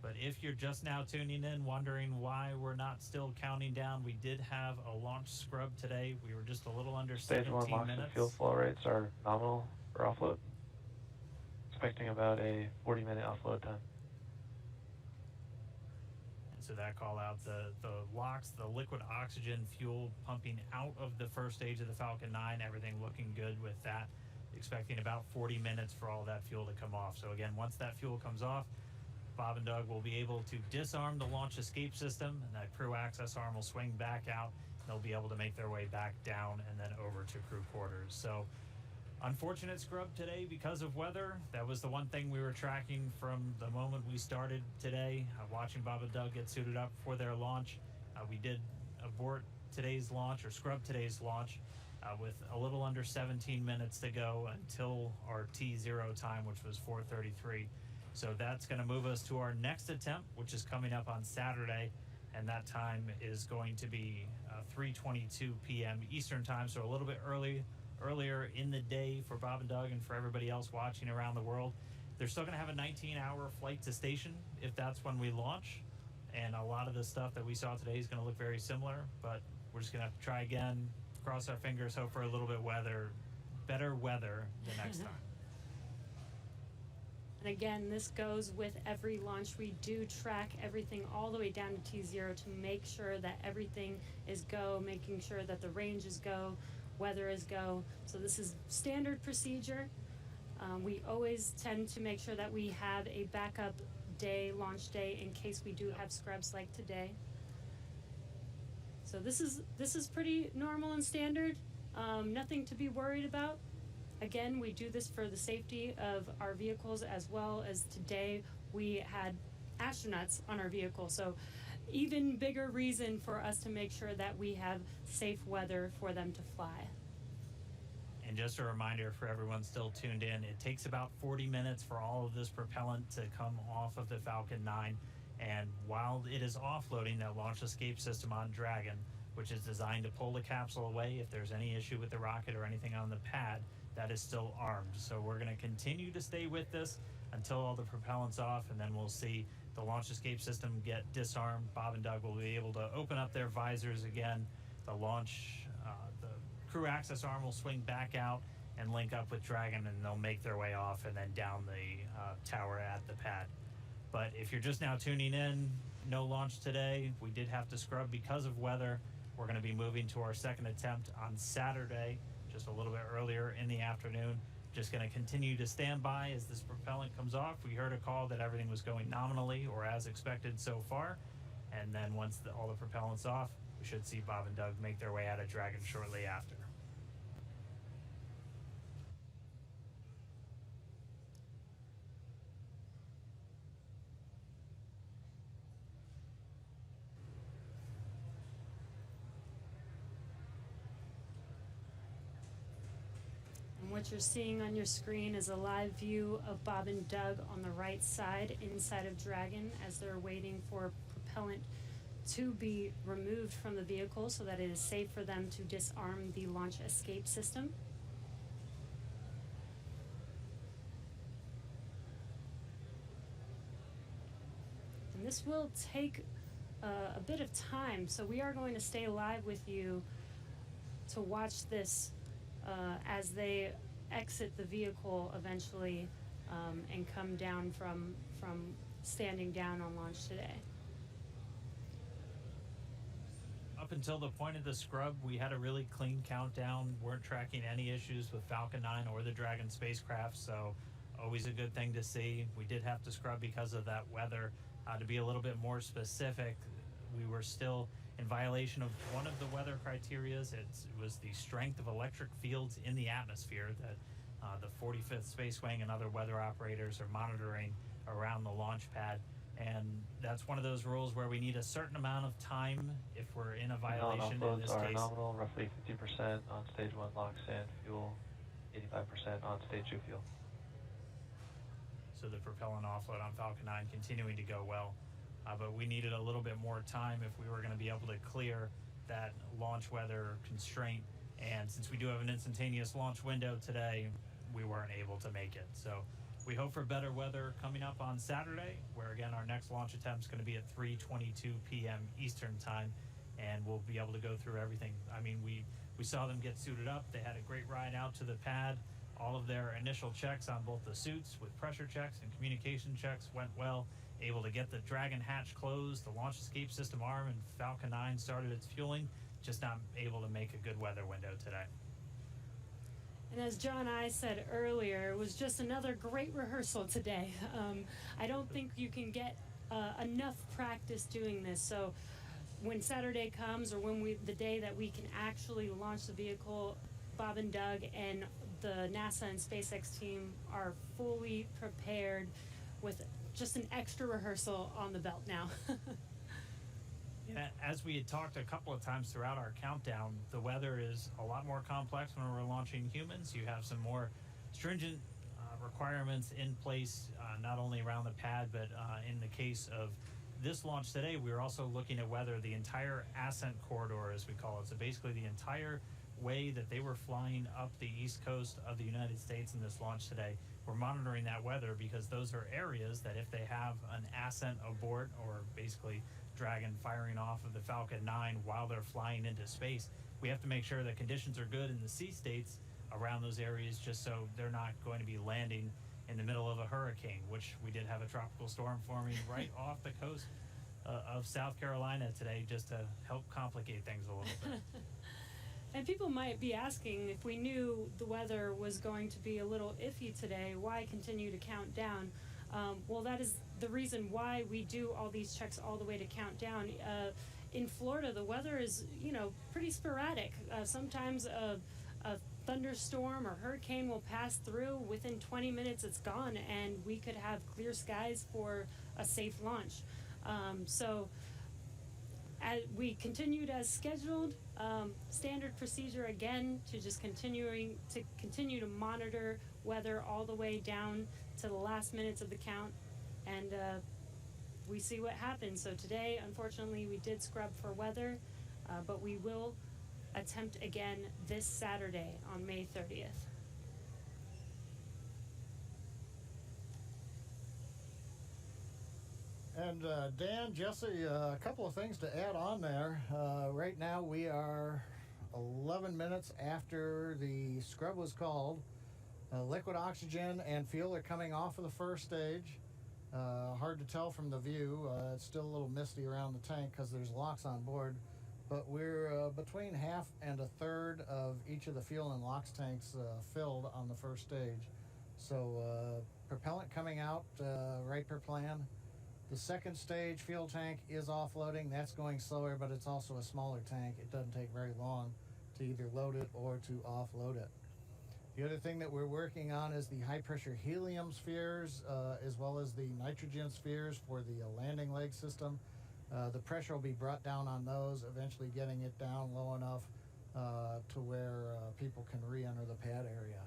But if you're just now tuning in, wondering why we're not still counting down, we did have a launch scrub today. We were just a little under Stage 1 17 LOX and minutes. fuel flow rates are nominal for offload. Expecting about a 40-minute offload time. And so that call out, the LOX, the liquid oxygen fuel pumping out of the first stage of the Falcon 9, everything looking good with that. Expecting about 40 minutes for all that fuel to come off. So again, once that fuel comes off, Bob and Doug will be able to disarm the launch escape system, and that crew access arm will swing back out. They'll be able to make their way back down and then over to crew quarters. So unfortunate scrub today because of weather. That was the one thing we were tracking from the moment we started today, watching Bob and Doug get suited up for their launch. We did abort today's launch, or scrub today's launch, with a little under 17 minutes to go until our T0 time, which was 4:33. So that's going to move us to our next attempt, which is coming up on Saturday, and that time is going to be 3:22 p.m. Eastern time, so a little bit earlier in the day for Bob and Doug and for everybody else watching around the world. They're still going to have a 19-hour flight to station if that's when we launch, and a lot of the stuff that we saw today is going to look very similar, but we're just going to have to try again, cross our fingers, hope for a little bit better weather the next time. And again, this goes with every launch. We do track everything all the way down to T0 to make sure that everything is go, making sure that the range is go, weather is go. So this is standard procedure. We always tend to make sure that we have a backup day, launch day, in case we do have scrubs like today. So this is pretty normal and standard. Nothing to be worried about. Again, we do this for the safety of our vehicles, as well as today we had astronauts on our vehicle. So even bigger reason for us to make sure that we have safe weather for them to fly. And just a reminder for everyone still tuned in, it takes about 40 minutes for all of this propellant to come off of the Falcon 9. And while it is offloading that launch escape system on Dragon, which is designed to pull the capsule away if there's any issue with the rocket or anything on the pad, that is still armed. So we're going to continue to stay with this until all the propellant's off, and then we'll see the launch escape system get disarmed. Bob and Doug will be able to open up their visors again. The crew access arm will swing back out and link up with Dragon, and they'll make their way off and then down the tower at the pad. But if you're just now tuning in, no launch today. We did have to scrub because of weather. We're going to be moving to our second attempt on Saturday, just a little bit earlier in the afternoon. Just going to continue to stand by as this propellant comes off. We heard a call that everything was going nominally or as expected so far. And then once all the propellant's off, we should see Bob and Doug make their way out of Dragon shortly after. What you're seeing on your screen is a live view of Bob and Doug on the right side inside of Dragon as they're waiting for propellant to be removed from the vehicle so that it is safe for them to disarm the launch escape system. And this will take a bit of time, so we are going to stay live with you to watch this as they exit the vehicle eventually and come down from standing down on launch today. Up until the point of the scrub, we had a really clean countdown, weren't tracking any issues with Falcon 9 or the Dragon spacecraft, so always a good thing to see. We did have to scrub because of that weather. To be a little bit more specific, we were still in violation of one of the weather criterias. It was the strength of electric fields in the atmosphere that the 45th Space Wing and other weather operators are monitoring around the launch pad. And that's one of those rules where we need a certain amount of time if we're in a violation. In this are case, nominal, roughly 50% on stage 1 LOX and fuel, 85% on stage 2 fuel. so the propellant offload on Falcon 9 continuing to go well. But we needed a little bit more time if we were going to be able to clear that launch weather constraint. And since we do have an instantaneous launch window today, we weren't able to make it. So We hope for better weather coming up on Saturday, where again our next launch attempt is going to be at 3:22 p.m. Eastern time, and we'll be able to go through everything. I mean, we saw them get suited up. They had a great ride out to the pad. All of their initial checks on both the suits with pressure checks and communication checks went well. Able to get the Dragon hatch closed, the launch escape system arm, and Falcon 9 started its fueling. Just not able to make a good weather window today. And as John and I said earlier, it was just another great rehearsal today. I don't think you can get enough practice doing this. So when Saturday comes, or the day that we can actually launch the vehicle, Bob and Doug and the NASA and SpaceX team are fully prepared with just an extra rehearsal on the belt now. Yeah, as we had talked a couple of times throughout our countdown, the weather is a lot more complex when we're launching humans. You have some more stringent requirements in place, not only around the pad, but in the case of this launch today, we were also looking at whether the entire ascent corridor, as we call it, so basically the entire way that they were flying up the east coast of the United States in this launch today, we're monitoring that weather because those are areas that if they have an ascent abort, or basically Dragon firing off of the Falcon 9 while they're flying into space, we have to make sure that conditions are good in the sea states around those areas, just so they're not going to be landing in the middle of a hurricane, which we did have a tropical storm forming right off the coast of South Carolina today, just to help complicate things a little bit. And people might be asking, if we knew the weather was going to be a little iffy today, why continue to count down? Well, that is the reason why we do all these checks all the way to countdown. In Florida, the weather is, pretty sporadic. Sometimes a thunderstorm or hurricane will pass through. Within 20 minutes, it's gone, and we could have clear skies for a safe launch. So we continued as scheduled. Standard procedure again to just continue to monitor weather all the way down to the last minutes of the count, and we see what happens. So today, unfortunately, we did scrub for weather, but we will attempt again this Saturday on May 30th. And Dan, Jesse, a couple of things to add on there. Right now we are 11 minutes after the scrub was called. Liquid oxygen and fuel are coming off of the first stage. Hard to tell from the view. It's still a little misty around the tank because there's locks on board. But we're between half and a third of each of the fuel and LOX tanks filled on the first stage. So propellant coming out right per plan. The second stage fuel tank is offloading. That's going slower, but it's also a smaller tank. It doesn't take very long to either load it or to offload it. The other thing that we're working on is the high-pressure helium spheres, as well as the nitrogen spheres for the landing leg system. The pressure will be brought down on those, eventually getting it down low enough to where people can re-enter the pad area.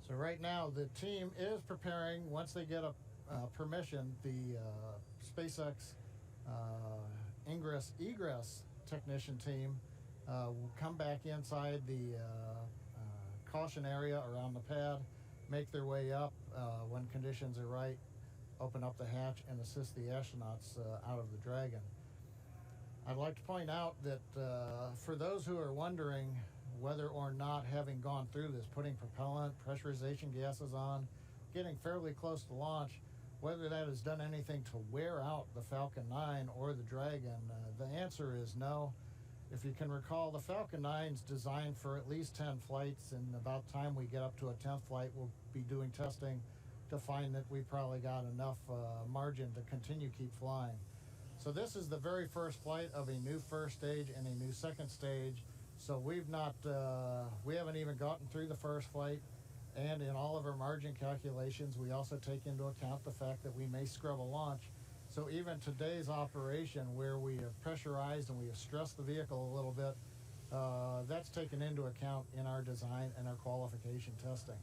So right now, the team is preparing, once they get a permission, the SpaceX ingress-egress technician team will come back inside the caution area around the pad, make their way up when conditions are right, open up the hatch, and assist the astronauts out of the Dragon. I'd like to point out that for those who are wondering whether or not, having gone through this, putting propellant, pressurization gases on, getting fairly close to launch, whether that has done anything to wear out the Falcon 9 or the Dragon, the answer is no. If you can recall, the Falcon 9 is designed for at least 10 flights, and about time we get up to a 10th flight, we'll be doing testing to find that we probably got enough margin to continue keep flying. So this is the very first flight of a new first stage and a new second stage. So we haven't even gotten through the first flight. And in all of our margin calculations, we also take into account the fact that we may scrub a launch. So even today's operation, where we have pressurized and we have stressed the vehicle a little bit, that's taken into account in our design and our qualification testing.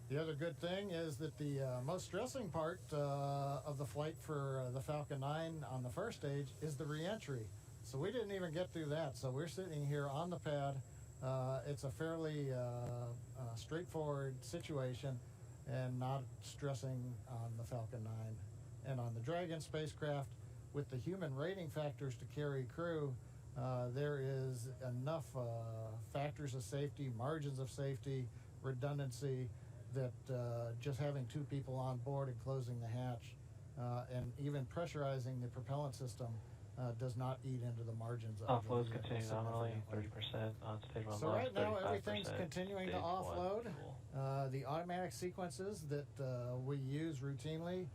The other good thing is that the most stressing part of the flight for the Falcon 9 on the first stage is the re-entry. So we didn't even get through that. So we're sitting here on the pad. It's a fairly straightforward situation. and not stressing on the Falcon 9. And on the Dragon spacecraft, with the human rating factors to carry crew, there is enough factors of safety, margins of safety, redundancy, that just having 2 people on board and closing the hatch and even pressurizing the propellant system does not eat into the margins of Offload's the vehicle continuing nominally, significantly. 30% on stage 1 So launch, right now 35% everything's continuing to stage 1 offload. fuel. The automatic sequences that we use routinely,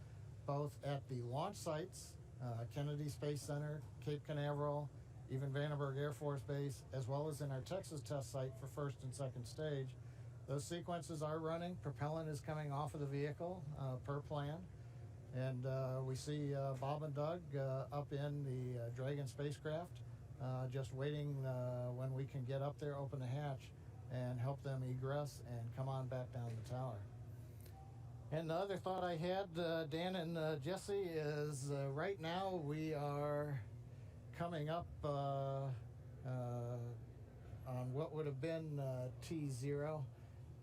both at the launch sites, Kennedy Space Center, Cape Canaveral, even Vandenberg Air Force Base, as well as in our Texas test site for first and second stage. Those sequences are running. Propellant is coming off of the vehicle per plan. And we see Bob and Doug up in the Dragon spacecraft, just waiting when we can get up there, open the hatch, and help them egress and come on back down the tower. And the other thought I had, Dan and Jesse, is right now we are coming up on what would have been T0,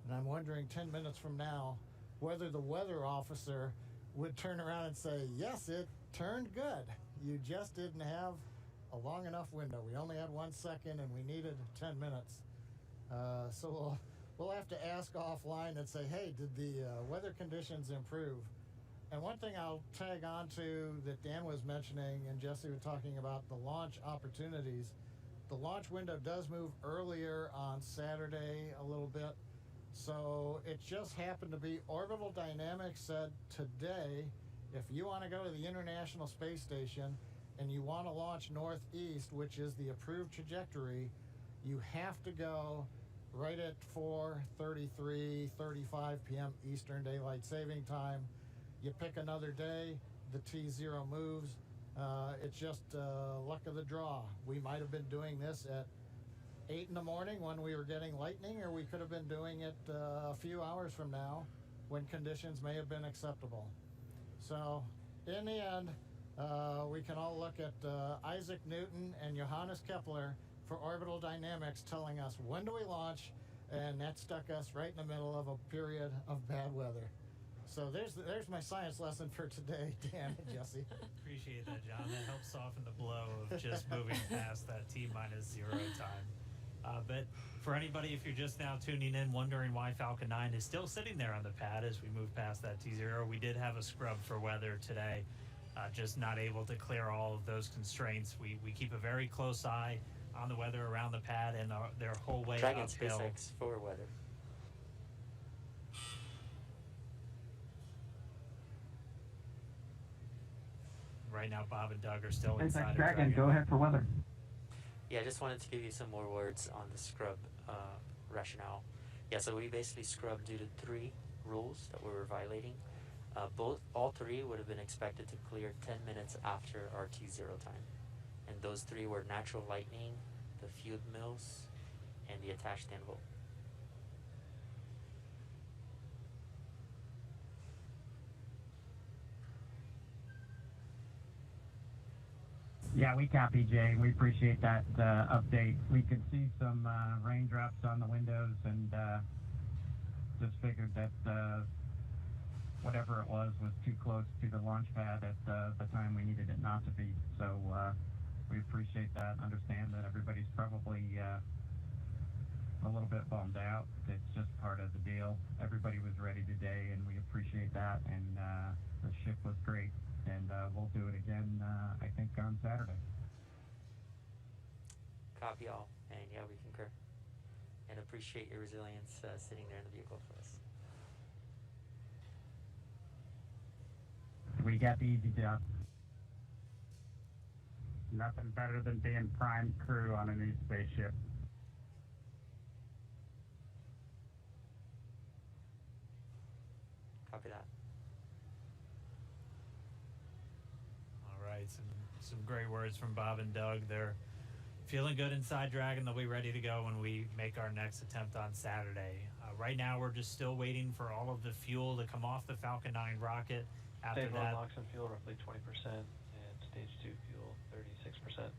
and I'm wondering 10 minutes from now whether the weather officer would turn around and say, yes, it turned good. You just didn't have a long enough window. We only had 1 second and we needed 10 minutes. So we'll have to ask offline and say, hey, did the weather conditions improve? And one thing I'll tag on to that Dan was mentioning and Jesse was talking about, the launch opportunities. The launch window does move earlier on Saturday a little bit. So it just happened to be Orbital Dynamics said today, if you want to go to the International Space Station and you want to launch northeast, which is the approved trajectory, you have to go right at 4:35 p.m. Eastern Daylight Saving Time. You pick another day, the T0 moves. It's just luck of the draw. We might have been doing this at 8 in the morning when we were getting lightning, or we could have been doing it a few hours from now when conditions may have been acceptable. So in the end, we can all look at Isaac Newton and Johannes Kepler for orbital dynamics telling us when do we launch, and that stuck us right in the middle of a period of bad weather. So there's my science lesson for today, Dan and Jesse. Appreciate that, John. That helps soften the blow of just moving past that T-0 time. But for anybody, if you're just now tuning in, wondering why Falcon 9 is still sitting there on the pad as we move past that T0, we did have a scrub for weather today, just not able to clear all of those constraints. We keep a very close eye on the weather around the pad and their whole way Dragon uphill. SpaceX for weather. Right now, Bob and Doug are still inside SpaceX of Dragon, go ahead for weather. Yeah, I just wanted to give you some more words on the scrub rationale. Yeah, so we basically scrubbed due to 3 rules that we were violating. All 3 would have been expected to clear 10 minutes after our T0 time. And those 3 were natural lightning, the fuel mills, and the attached anvil. Yeah, we copy, Jay. We appreciate that update. We could see some raindrops on the windows and just figured that whatever it was too close to the launch pad at the time we needed it not to be. So we appreciate that. Understand that everybody's probably a little bit bummed out. It's just part of the deal. Everybody was ready today, and we appreciate that. And the ship was great. And we'll do it again, I think, on Saturday. Copy all, and yeah, we concur. And appreciate your resilience sitting there in the vehicle for us. We got the easy job. Nothing better than being prime crew on a new spaceship. Copy that. Some great words from Bob and Doug. They're feeling good inside Dragon. They'll be ready to go when we make our next attempt on Saturday. Right now, we're just still waiting for all of the fuel to come off the Falcon 9 rocket. After Stage 1 that, LOX and fuel roughly 20%, and stage 2 fuel 36%.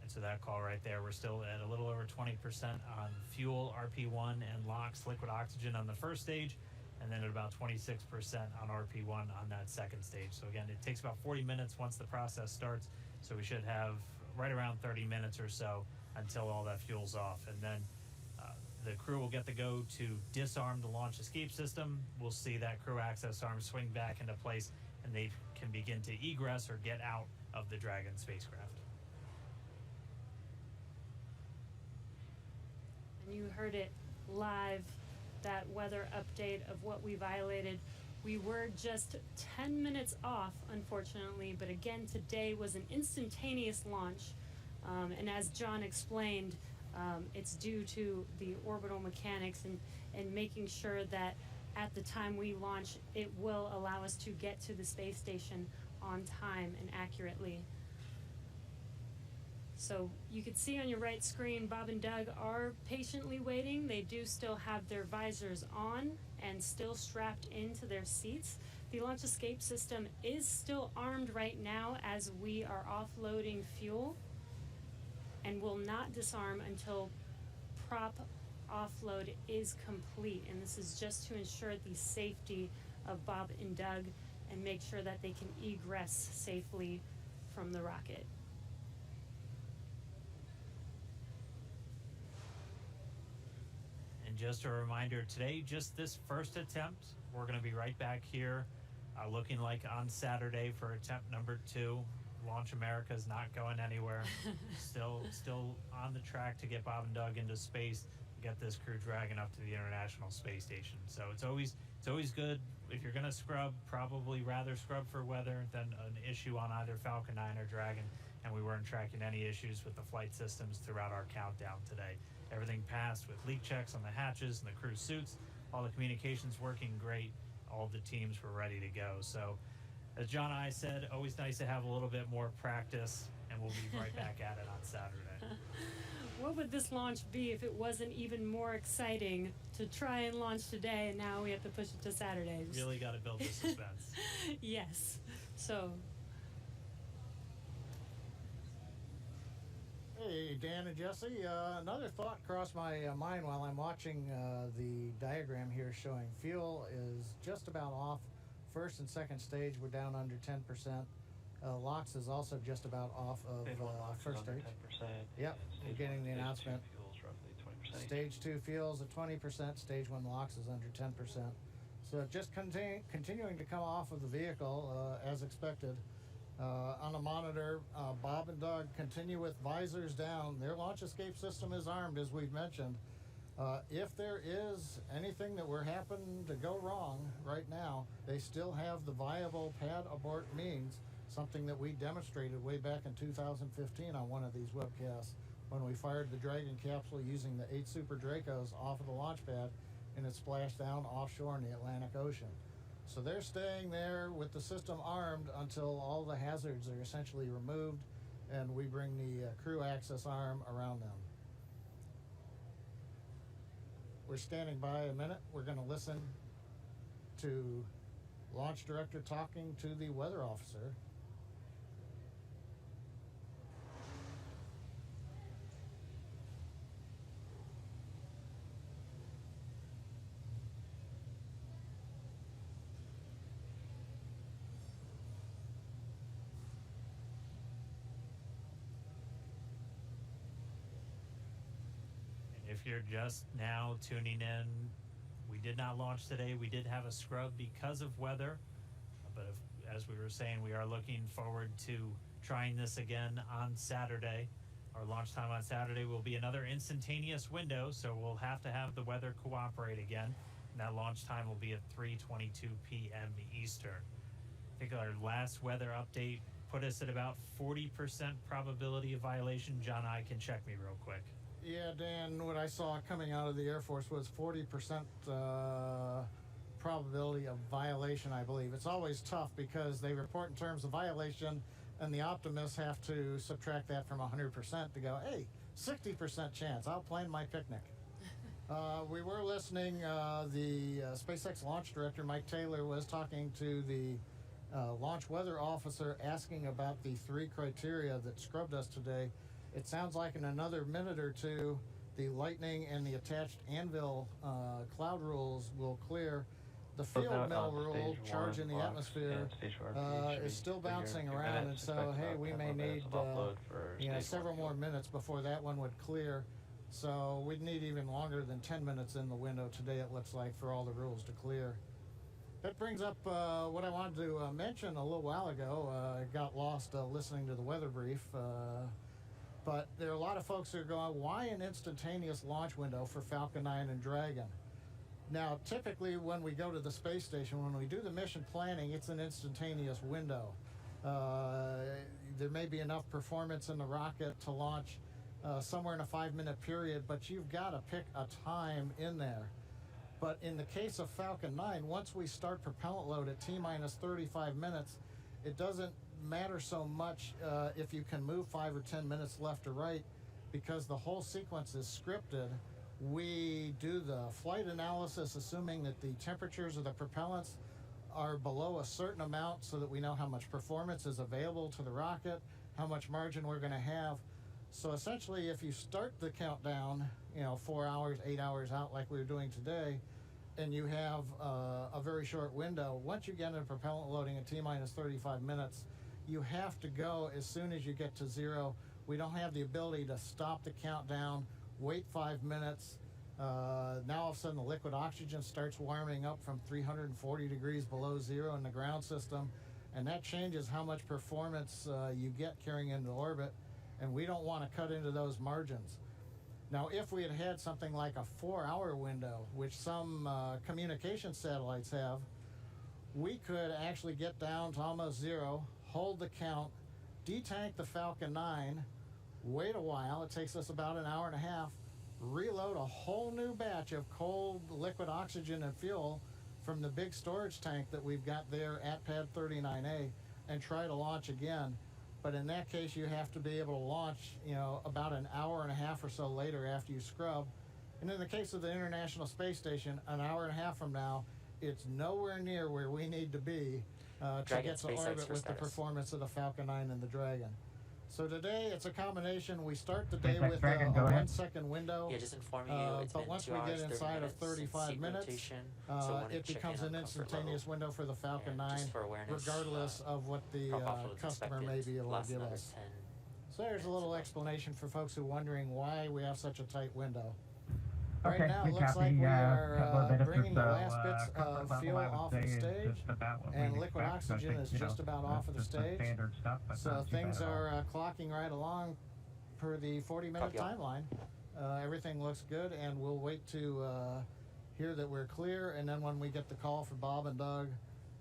And so that call right there, we're still at a little over 20% on fuel, RP1, and LOX, liquid oxygen, on the first stage, and then at about 26% on RP1 on that second stage. So again, it takes about 40 minutes once the process starts, so we should have right around 30 minutes or so until all that fuel's off. And then the crew will get the go to disarm the launch escape system. We'll see that crew access arm swing back into place, and they can begin to egress or get out of the Dragon spacecraft. And you heard it live, that weather update of what we violated. We were just 10 minutes off, unfortunately, but again, today was an instantaneous launch. And as John explained, it's due to the orbital mechanics and making sure that at the time we launch, it will allow us to get to the space station on time and accurately. So you can see on your right screen, Bob and Doug are patiently waiting. They do still have their visors on and still strapped into their seats. The launch escape system is still armed right now as we are offloading fuel, and will not disarm until prop offload is complete. And this is just to ensure the safety of Bob and Doug and make sure that they can egress safely from the rocket. And just a reminder, today, just this first attempt, we're going to be right back here, looking like on Saturday for attempt number 2. Launch America is not going anywhere. still on the track to get Bob and Doug into space, get this Crew Dragon up to the International Space Station. So it's always good. If you're going to scrub, probably rather scrub for weather than an issue on either Falcon 9 or Dragon. And we weren't tracking any issues with the flight systems throughout our countdown today. Everything passed with leak checks on the hatches and the crew suits. All the communications working great. All the teams were ready to go. So, as John and I said, always nice to have a little bit more practice, and we'll be right back at it on Saturday. What would this launch be if it wasn't even more exciting to try and launch today, and now we have to push it to Saturday? Really got to build the suspense. Yes. So. Hey, Dan and Jesse. Another thought crossed my mind while I'm watching the diagram here showing fuel is just about off. First and second stage, we're down under 10%. LOX is also just about off of first stage. 10%. Yep, we're getting the announcement. Fuels roughly 20%. Stage 2 fuels at 20%. Stage 1 LOX is under 10%. So just continuing to come off of the vehicle as expected. On the monitor, Bob and Doug continue with visors down. Their launch escape system is armed, as we've mentioned. If there is anything that were happening to go wrong right now, they still have the viable pad abort means, something that we demonstrated way back in 2015 on one of these webcasts when we fired the Dragon capsule using the 8 Super Dracos off of the launch pad, and it splashed down offshore in the Atlantic Ocean. So they're staying there with the system armed until all the hazards are essentially removed and we bring the crew access arm around them. We're standing by a minute. We're going to listen to Launch Director talking to the weather officer. If you're just now tuning in, we did not launch today. We did have a scrub because of weather, but as we were saying, we are looking forward to trying this again on Saturday. Our launch time on Saturday will be another instantaneous window, so we'll have to have the weather cooperate again. And that launch time will be at 3:22 p.m. Eastern. I think our last weather update put us at about 40% probability of violation. John and I can check me real quick. Yeah, Dan, what I saw coming out of the Air Force was 40% probability of violation, I believe. It's always tough because they report in terms of violation, and the optimists have to subtract that from 100% to go, hey, 60% chance, I'll plan my picnic. We were listening, the SpaceX launch director, Mike Taylor, was talking to the launch weather officer asking about the 3 criteria that scrubbed us today. It sounds like in another minute or two, the Lightning and the attached anvil cloud rules will clear. The field mill rule, charge in the atmosphere, is still bouncing around, and so, hey, we may need several more minutes before that one would clear. So we'd need even longer than 10 minutes in the window today, it looks like, for all the rules to clear. That brings up what I wanted to mention a little while ago. I got lost listening to the weather brief. But there are a lot of folks who are going, why an instantaneous launch window for Falcon 9 and Dragon? Now, typically when we go to the space station, when we do the mission planning, it's an instantaneous window. There may be enough performance in the rocket to launch somewhere in a 5-minute period, but you've got to pick a time in there. But in the case of Falcon 9, once we start propellant load at T-minus 35 minutes, it doesn't matter so much if you can move 5 or 10 minutes left or right, because the whole sequence is scripted. We do the flight analysis assuming that the temperatures of the propellants are below a certain amount so that we know how much performance is available to the rocket, how much margin we're going to have. So essentially, if you start the countdown, 4 hours, 8 hours out like we were doing today, and you have a very short window, once you get into propellant loading at T-minus 35 minutes, you have to go as soon as you get to zero. We don't have the ability to stop the countdown, wait 5 minutes. Now all of a sudden the liquid oxygen starts warming up from 340 degrees below zero in the ground system, and that changes how much performance you get carrying into orbit, and we don't want to cut into those margins. Now, if we had something like a 4-hour window, which some communication satellites have, we could actually get down to almost zero, hold the count, detank the Falcon 9, wait a while, it takes us about an hour and a half, reload a whole new batch of cold liquid oxygen and fuel from the big storage tank that we've got there at Pad 39A, and try to launch again. But in that case, you have to be able to launch, about an hour and a half or so later after you scrub. And in the case of the International Space Station, an hour and a half from now, it's nowhere near where we need to be to get to orbit with the performance of the Falcon 9 and the Dragon. So today, it's a combination. We start the day with a 1-second window. Yeah, just informing you, it's but once we get inside of 35 minutes, it becomes an instantaneous window for the Falcon 9, regardless of what the customer may be able to give us. So there's a little explanation for folks who are wondering why we have such a tight window. Right now, it looks like we are bringing the last bits of fuel off the stage, and liquid oxygen is just about off of the stage. So things are clocking right along per the 40-minute timeline. Everything looks good, and we'll wait to hear that we're clear, and then when we get the call for Bob and Doug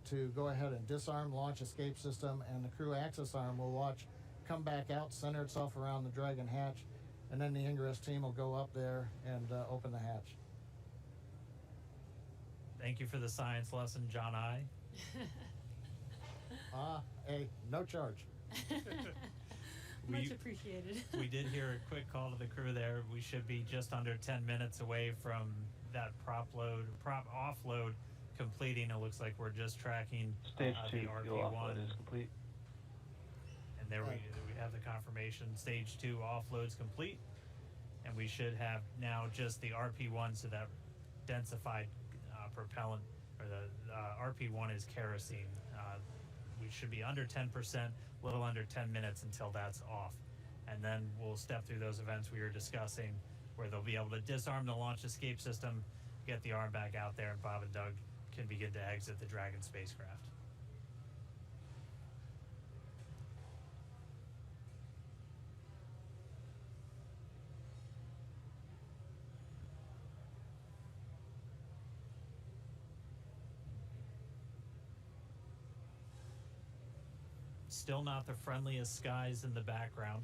to go ahead and disarm launch escape system, and the crew access arm will watch come back out, center itself around the Dragon hatch, and then the ingress team will go up there and open the hatch. Thank you for the science lesson, John I. Hey, no charge. Much appreciated. We did hear a quick call to the crew there. We should be just under 10 minutes away from that prop offload completing. It looks like we're just tracking Stage 2 the fuel RP1 offload is complete. And there we have the confirmation. Stage 2 offload's complete, and we should have now just the RP1, so that densified propellant, or the RP1 is kerosene. We should be under 10%, a little under 10 minutes until that's off. And then we'll step through those events we were discussing, where they'll be able to disarm the launch escape system, get the arm back out there, and Bob and Doug can begin to exit the Dragon spacecraft. Still not the friendliest skies in the background.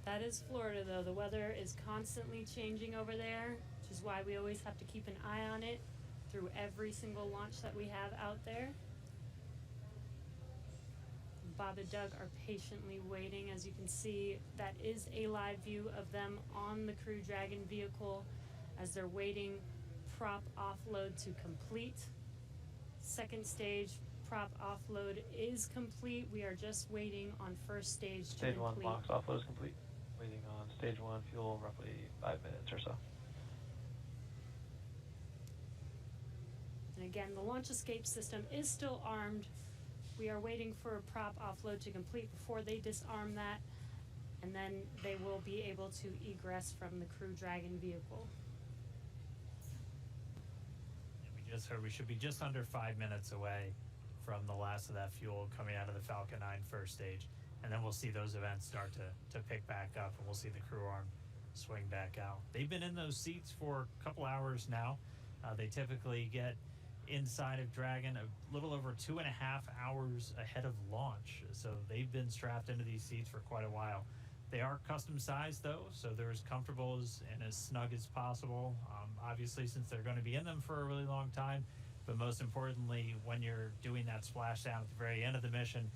That is Florida, though. The weather is constantly changing over there, which is why we always have to keep an eye on it through every single launch that we have out there. Bob and Doug are patiently waiting. As you can see, that is a live view of them on the Crew Dragon vehicle as they're waiting prop offload to complete. Second stage prop offload is complete. We are just waiting on first stage to Stage 1 complete. box offload is complete. Waiting on stage 1 fuel, roughly 5 minutes or so. And again, the launch escape system is still armed. We are waiting for a prop offload to complete before they disarm that, and then they will be able to egress from the Crew Dragon vehicle. We just heard we should be just under 5 minutes away from the last of that fuel coming out of the Falcon 9 first stage. And then we'll see those events start to pick back up, and we'll see the crew arm swing back out. They've been in those seats for a couple hours now. They typically get inside of Dragon a little over 2.5 hours ahead of launch. So they've been strapped into these seats for quite a while. They are custom sized though, so they're as comfortable and as snug as possible. Obviously, since they're going to be in them for a really long time, but most importantly, when you're doing that splashdown at the very end of the mission,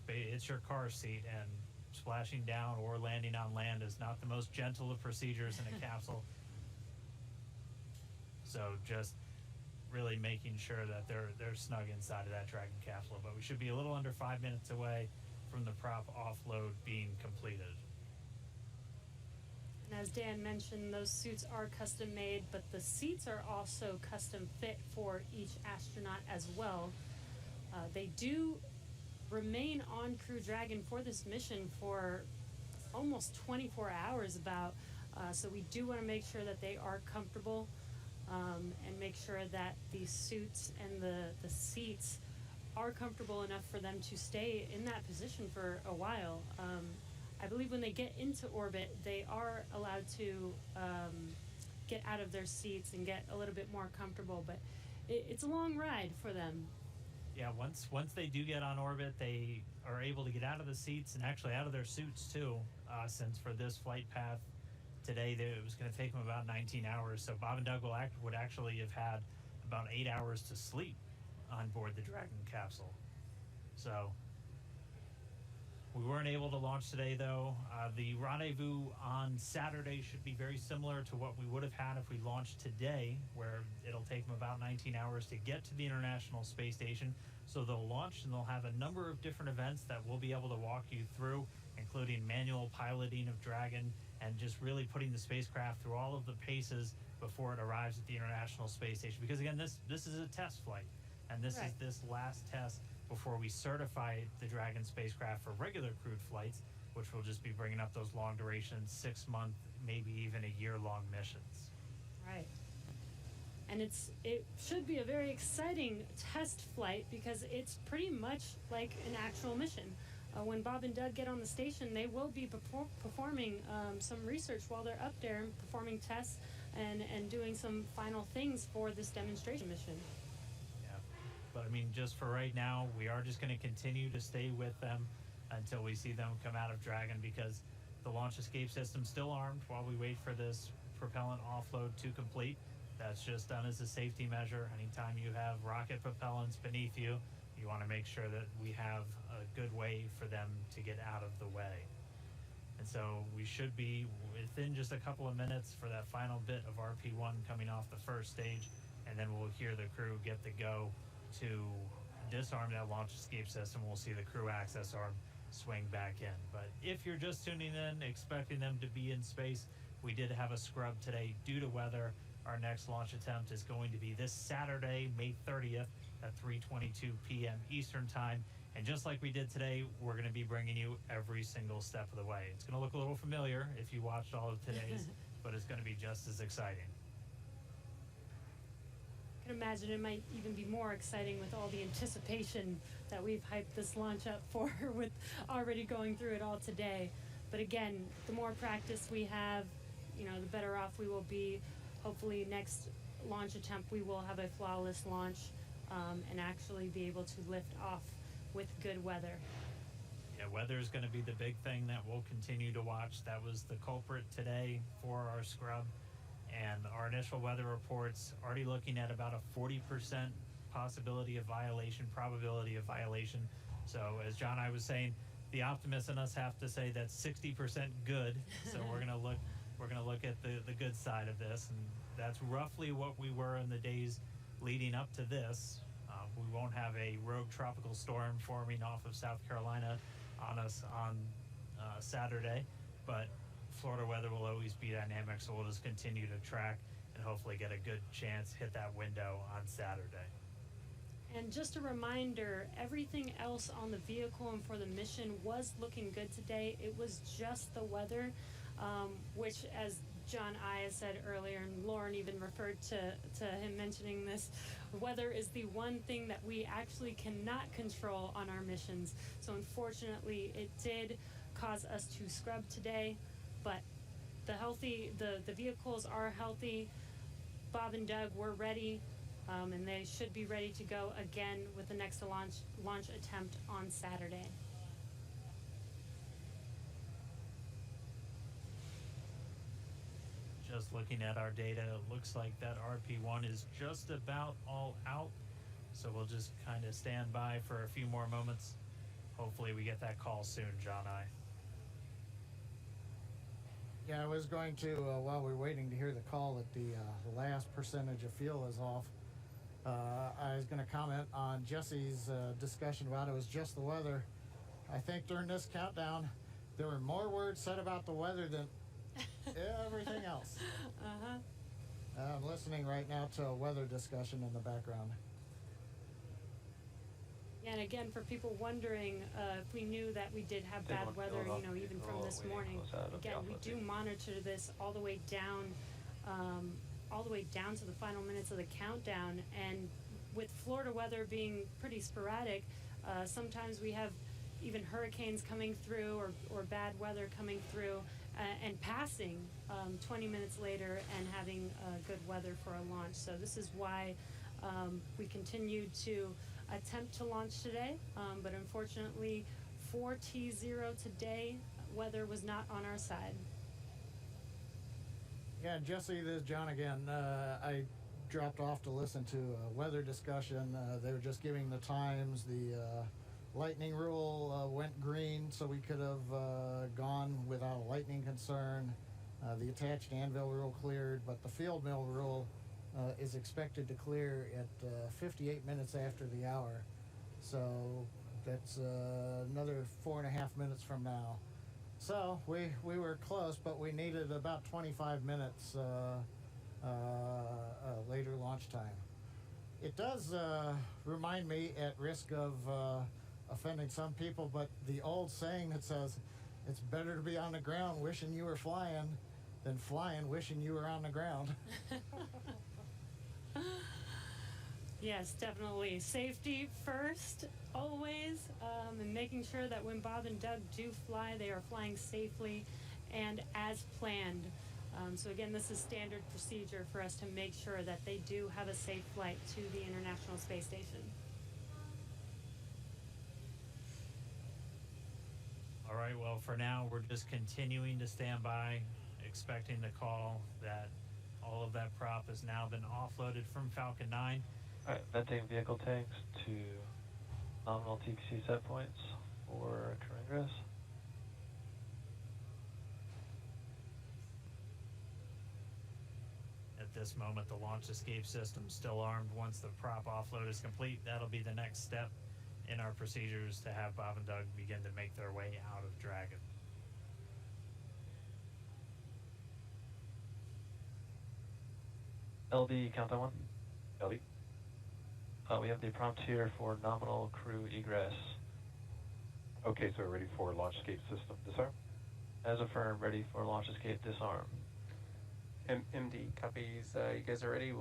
it's your car seat, and splashing down or landing on land is not the most gentle of procedures in a capsule. So just really making sure that they're snug inside of that Dragon capsule. But we should be a little under 5 minutes away from the prop offload being completed. And as Dan mentioned, those suits are custom made, but the seats are also custom fit for each astronaut as well. They do remain on Crew Dragon for this mission for almost 24 hours about, so we do want to make sure that they are comfortable, and make sure that the suits and the seats are comfortable enough for them to stay in that position for a while. I believe when they get into orbit, they are allowed to get out of their seats and get a little bit more comfortable, but it's a long ride for them. Yeah, once they do get on orbit, they are able to get out of the seats and actually out of their suits too, since for this flight path today, it was going to take them about 19 hours. So Bob and Doug would actually have had about 8 hours to sleep on board the Dragon capsule. So we weren't able to launch today, though. The rendezvous on Saturday should be very similar to what we would have had if we launched today, where it'll take them about 19 hours to get to the International Space Station. So they'll launch, and they'll have a number of different events that we'll be able to walk you through, including manual piloting of Dragon and just really putting the spacecraft through all of the paces before it arrives at the International Space Station. Because, again, this is a test flight, and this is this last test before we certify the Dragon spacecraft for regular crewed flights, which will just be bringing up those long duration, 6 month, maybe even a year-long missions. Right. And it should be a very exciting test flight because it's pretty much like an actual mission. When Bob and Doug get on the station, they will be performing some research while they're up there, performing tests and doing some final things for this demonstration mission. Yeah, but I mean, just for right now, we are just going to continue to stay with them until we see them come out of Dragon, because the launch escape system's still armed while we wait for this propellant offload to complete. That's just done as a safety measure. Anytime you have rocket propellants beneath you, you want to make sure that we have a good way for them to get out of the way. And so we should be within just a couple of minutes for that final bit of RP1 coming off the first stage, and then we'll hear the crew get the go to disarm that launch escape system. We'll see the crew access arm swing back in. But if you're just tuning in, expecting them to be in space, we did have a scrub today due to weather. Our next launch attempt is going to be this Saturday, May 30th at 3:22 p.m. Eastern Time. And just like we did today, we're going to be bringing you every single step of the way. It's going to look a little familiar if you watched all of today's, but it's going to be just as exciting. I can imagine it might even be more exciting with all the anticipation that we've hyped this launch up for, with already going through it all today. But again, the more practice we have, the better off we will be. Hopefully next launch attempt we will have a flawless launch and actually be able to lift off with good weather. Yeah, weather is going to be the big thing that we'll continue to watch. That was the culprit today for our scrub. And our initial weather reports already looking at about a 40% probability of violation. So as John and I was saying, the optimists in us have to say that's 60% good. So we're going to look at the good side of this, and that's roughly what we were in the days leading up to this. we won't have a rogue tropical storm forming off of South Carolina on us on Saturday, but Florida weather will always be dynamic, so we'll just continue to track and hopefully get a good chance hit that window on Saturday. And just a reminder, everything else on the vehicle and for the mission was looking good today. It was just the weather, which, as John I said earlier, and Lauren even referred to him mentioning this, weather is the one thing that we actually cannot control on our missions. So unfortunately, it did cause us to scrub today, but the vehicles are healthy. Bob and Doug were ready, and they should be ready to go again with the next launch attempt on Saturday. Just looking at our data, it looks like that RP1 is just about all out. So we'll just kind of stand by for a few more moments. Hopefully we get that call soon, John I. Yeah, I was going to, while we're waiting to hear the call that the last percentage of fuel is off, I was going to comment on Jesse's discussion about it was just the weather. I think during this countdown, there were more words said about the weather than everything else. I'm listening right now to a weather discussion in the background. Yeah, and again, for people wondering if we knew that we did have bad weather, you know, even from this morning. Again, we do monitor this all the way down to the final minutes of the countdown. And with Florida weather being pretty sporadic, sometimes we have even hurricanes coming through or bad weather coming through and passing 20 minutes later and having good weather for a launch. So this is why we continued to attempt to launch today, but unfortunately for T0 today, weather was not on our side. Yeah, Jesse, this is John again. I dropped off to listen to a weather discussion. They were just giving the times. The lightning rule went green, so we could have gone without a lightning concern. The attached anvil rule cleared, but the field mill rule is expected to clear at 58 minutes after the hour. So that's another 4.5 minutes from now. So we were close, but we needed about 25 minutes later launch time. It does remind me, at risk of offending some people, but the old saying that says it's better to be on the ground wishing you were flying than flying wishing you were on the ground. Yes, definitely. Safety first, always, and making sure that when Bob and Doug do fly, they are flying safely and as planned. So again, this is standard procedure for us to make sure that they do have a safe flight to the International Space Station. All right, well, for now, we're just continuing to stand by, expecting the call that all of that prop has now been offloaded from Falcon 9. All right, venting vehicle tanks to nominal TPC set points for ingress. At this moment, the launch escape system still armed. Once the prop offload is complete, that'll be the next step in our procedures to have Bob and Doug begin to make their way out of Dragon. LD, count on one. LD. We have the prompt here for nominal crew egress. Okay, so we're ready for launch escape system disarm. As affirmed, ready for launch escape disarm. MD copies. You guys are ready?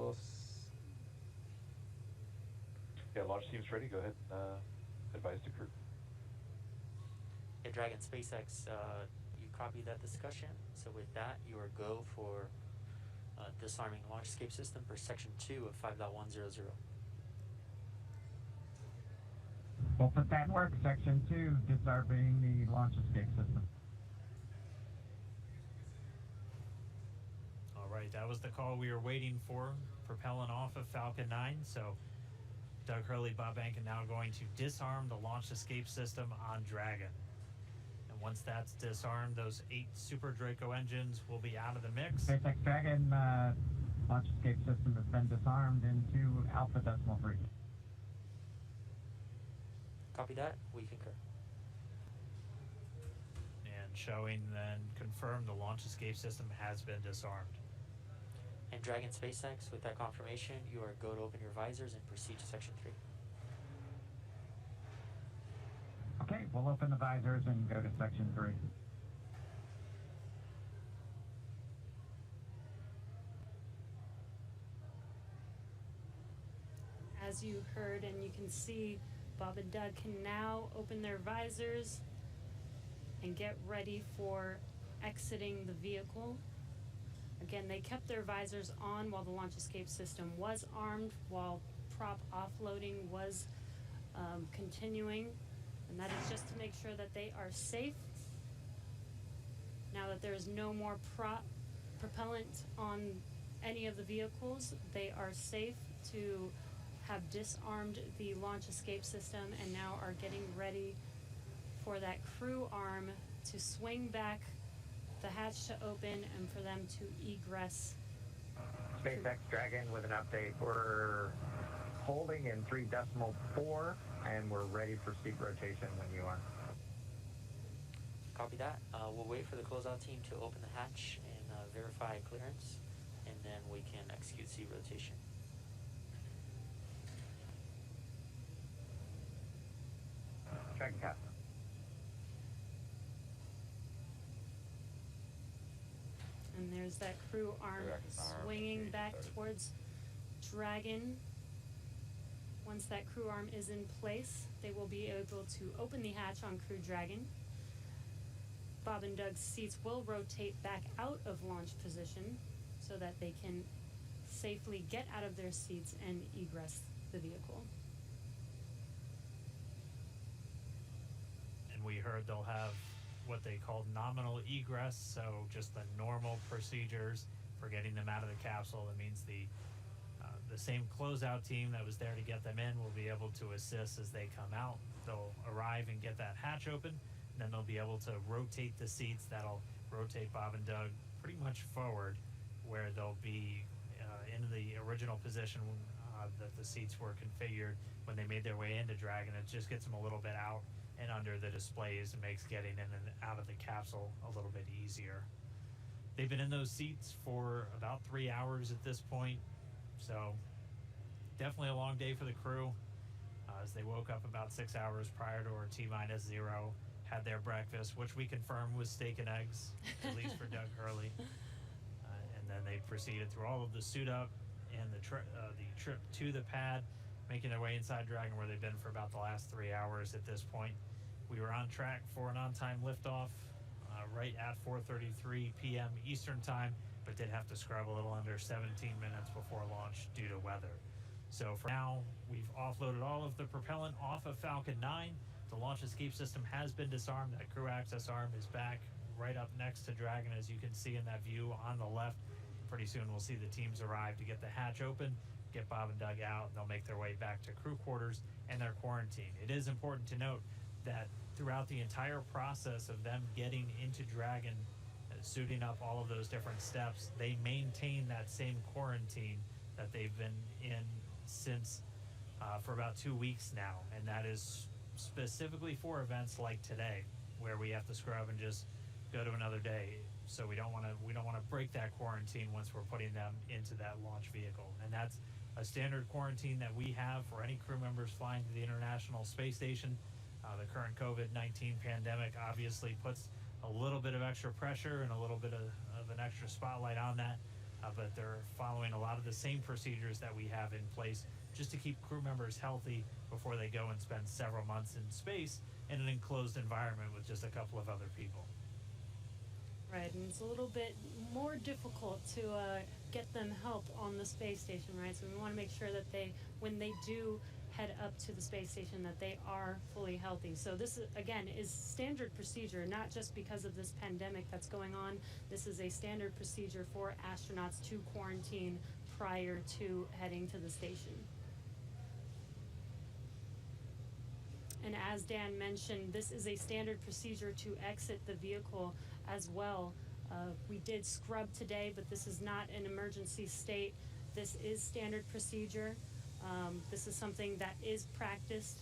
Yeah, launch team's ready. Go ahead and advise the crew. Yeah, Dragon SpaceX, you copied that discussion. So with that, you are go for disarming launch escape system per section 2 of 5.100. We'll put that in work. Section 2, disarming the launch escape system. All right, that was the call we were waiting for, propelling off of Falcon 9. So Doug Hurley, Bob Ankin now going to disarm the launch escape system on Dragon. And once that's disarmed, those 8 Super Draco engines will be out of the mix. SpaceX Dragon launch escape system has been disarmed into Alpha Decimal 3. Copy that. We concur. And showing then confirmed the launch escape system has been disarmed. And Dragon SpaceX, with that confirmation, you are go to open your visors and proceed to Section 3. Okay, we'll open the visors and go to Section 3. As you heard and you can see, Bob and Doug can now open their visors and get ready for exiting the vehicle. Again, they kept their visors on while the launch escape system was armed, while prop offloading was continuing, and that is just to make sure that they are safe. Now that there is no more propellant on any of the vehicles, they are safe to have disarmed the launch escape system and now are getting ready for that crew arm to swing back the hatch to open and for them to egress. SpaceX Dragon with an update. We're holding in 3.4 and we're ready for seat rotation when you are. Copy that. We'll wait for the closeout team to open the hatch and verify clearance, and then we can execute seat rotation. Dragon cap. And there's that crew arm swinging back towards Dragon. Once that crew arm is in place, they will be able to open the hatch on Crew Dragon. Bob and Doug's seats will rotate back out of launch position so that they can safely get out of their seats and egress the vehicle. And we heard they'll have what they call nominal egress, so just the normal procedures for getting them out of the capsule. That means the same closeout team that was there to get them in will be able to assist as they come out. They'll arrive and get that hatch open, and then they'll be able to rotate the seats. That'll rotate Bob and Doug pretty much forward, where they'll be in the original position that the seats were configured when they made their way into Dragon. It just gets them a little bit out and under the displays and makes getting in and out of the capsule a little bit easier. They've been in those seats for about 3 hours at this point, so definitely a long day for the crew. As they woke up about 6 hours prior to our T-0, had their breakfast, which we confirmed was steak and eggs, at least for Doug Hurley. And then they proceeded through all of the suit up and the trip to the pad, making their way inside Dragon, where they've been for about the last 3 hours at this point. We were on track for an on-time liftoff right at 4:33 p.m. Eastern Time, but did have to scrub a little under 17 minutes before launch due to weather. So for now, we've offloaded all of the propellant off of Falcon 9. The launch escape system has been disarmed. That crew access arm is back right up next to Dragon, as you can see in that view on the left. Pretty soon we'll see the teams arrive to get the hatch open, get Bob and Doug out, and they'll make their way back to crew quarters and their quarantine. It is important to note that throughout the entire process of them getting into Dragon, suiting up all of those different steps, they maintain that same quarantine that they've been in since for about 2 weeks now, and that is specifically for events like today, where we have to scrub and just go to another day. So we don't want to break that quarantine once we're putting them into that launch vehicle, and that's a standard quarantine that we have for any crew members flying to the International Space Station. The current COVID-19 pandemic obviously puts a little bit of extra pressure and a little bit of an extra spotlight on that, but they're following a lot of the same procedures that we have in place just to keep crew members healthy before they go and spend several months in space in an enclosed environment with just a couple of other people. Right, and it's a little bit more difficult to get them help on the space station, right? So we want to make sure that when they do head up to the space station, that they are fully healthy. So this, again, is standard procedure, not just because of this pandemic that's going on. This is a standard procedure for astronauts to quarantine prior to heading to the station. And as Dan mentioned, this is a standard procedure to exit the vehicle as well. We did scrub today, but this is not an emergency state. This is standard procedure. This is something that is practiced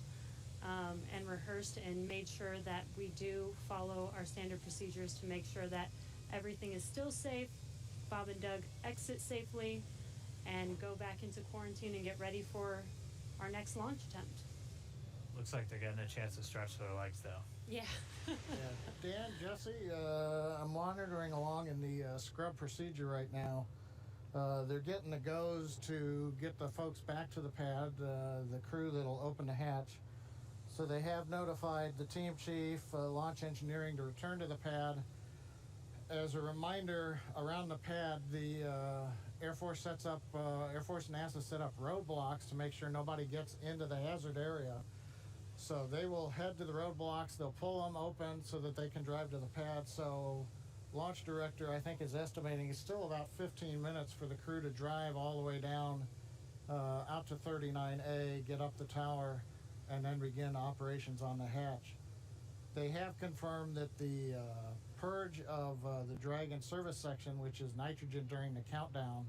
and rehearsed and made sure that we do follow our standard procedures to make sure that everything is still safe. Bob and Doug exit safely and go back into quarantine and get ready for our next launch attempt. Looks like they're getting a chance to stretch their legs, though. Yeah. Yeah. Dan, Jesse, I'm monitoring along in the scrub procedure right now. They're getting the goes to get the folks back to the pad, the crew that'll open the hatch. So they have notified the team chief, launch engineering, to return to the pad. As a reminder, around the pad, the Air Force and NASA set up roadblocks to make sure nobody gets into the hazard area. So they will head to the roadblocks, they'll pull them open so that they can drive to the pad. So launch director, I think, is estimating it's still about 15 minutes for the crew to drive all the way down out to 39A, get up the tower, and then begin operations on the hatch. They have confirmed that the purge of the Dragon service section, which is nitrogen during the countdown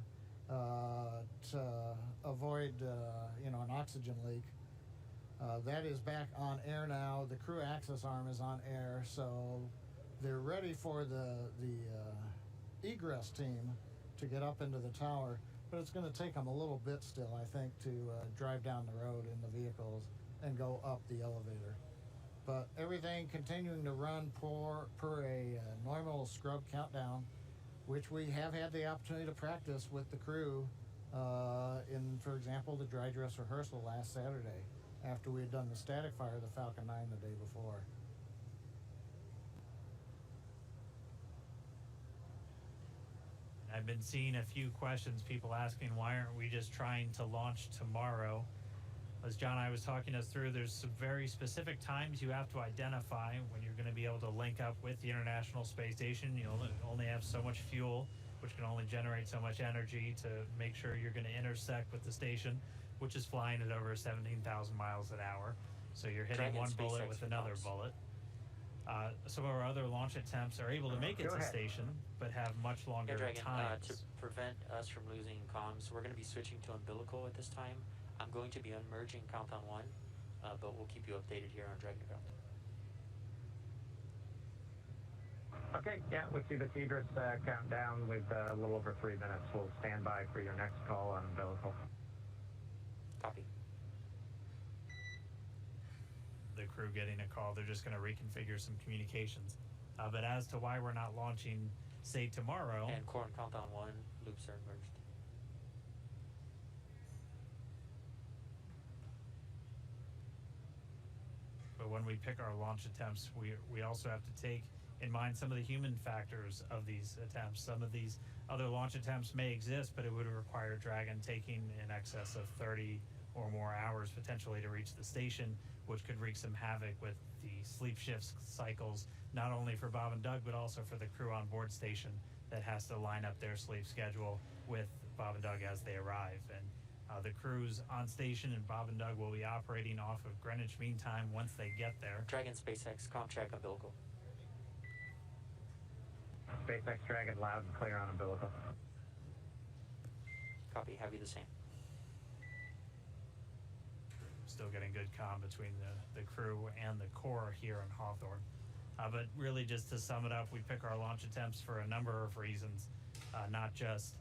to avoid an oxygen leak, that is back on air now. The crew access arm is on air, so they're ready for the egress team to get up into the tower, but it's going to take them a little bit still, I think, to drive down the road in the vehicles and go up the elevator. But everything continuing to run per a normal scrub countdown, which we have had the opportunity to practice with the crew in, for example, the dry dress rehearsal last Saturday after we had done the static fire of the Falcon 9 the day before. I've been seeing a few questions, people asking why aren't we just trying to launch tomorrow? As John and I was talking us through, there's some very specific times you have to identify when you're going to be able to link up with the International Space Station. You'll only have so much fuel, which can only generate so much energy to make sure you're going to intersect with the station, which is flying at over 17,000 miles an hour. So you're hitting one bullet with another bullet. Some of our other launch attempts are able to make it to station, but have much longer times. To prevent us from losing comms, we're going to be switching to umbilical at this time. I'm going to be unmerging Countdown 1, but we'll keep you updated here on Dragon Ground. Okay, yeah, we see the TDRS countdown with a little over 3 minutes. We'll stand by for your next call on umbilical. Copy. The crew getting a call, they're just going to reconfigure some communications. But as to why we're not launching, say, tomorrow... And core and Countdown 1 loops are merged. But when we pick our launch attempts, we also have to take in mind some of the human factors of these attempts. Some of these other launch attempts may exist, but it would require Dragon taking in excess of 30 or more hours potentially to reach the station, which could wreak some havoc with the sleep shifts cycles, not only for Bob and Doug, but also for the crew on board station that has to line up their sleep schedule with Bob and Doug as they arrive. And the crews on station and Bob and Doug will be operating off of Greenwich Mean Time once they get there. Dragon SpaceX, comm check umbilical. SpaceX Dragon loud and clear on umbilical. Copy, have you the same. Still getting good comm between the crew and the core here in Hawthorne. But really, just to sum it up, we pick our launch attempts for a number of reasons, not just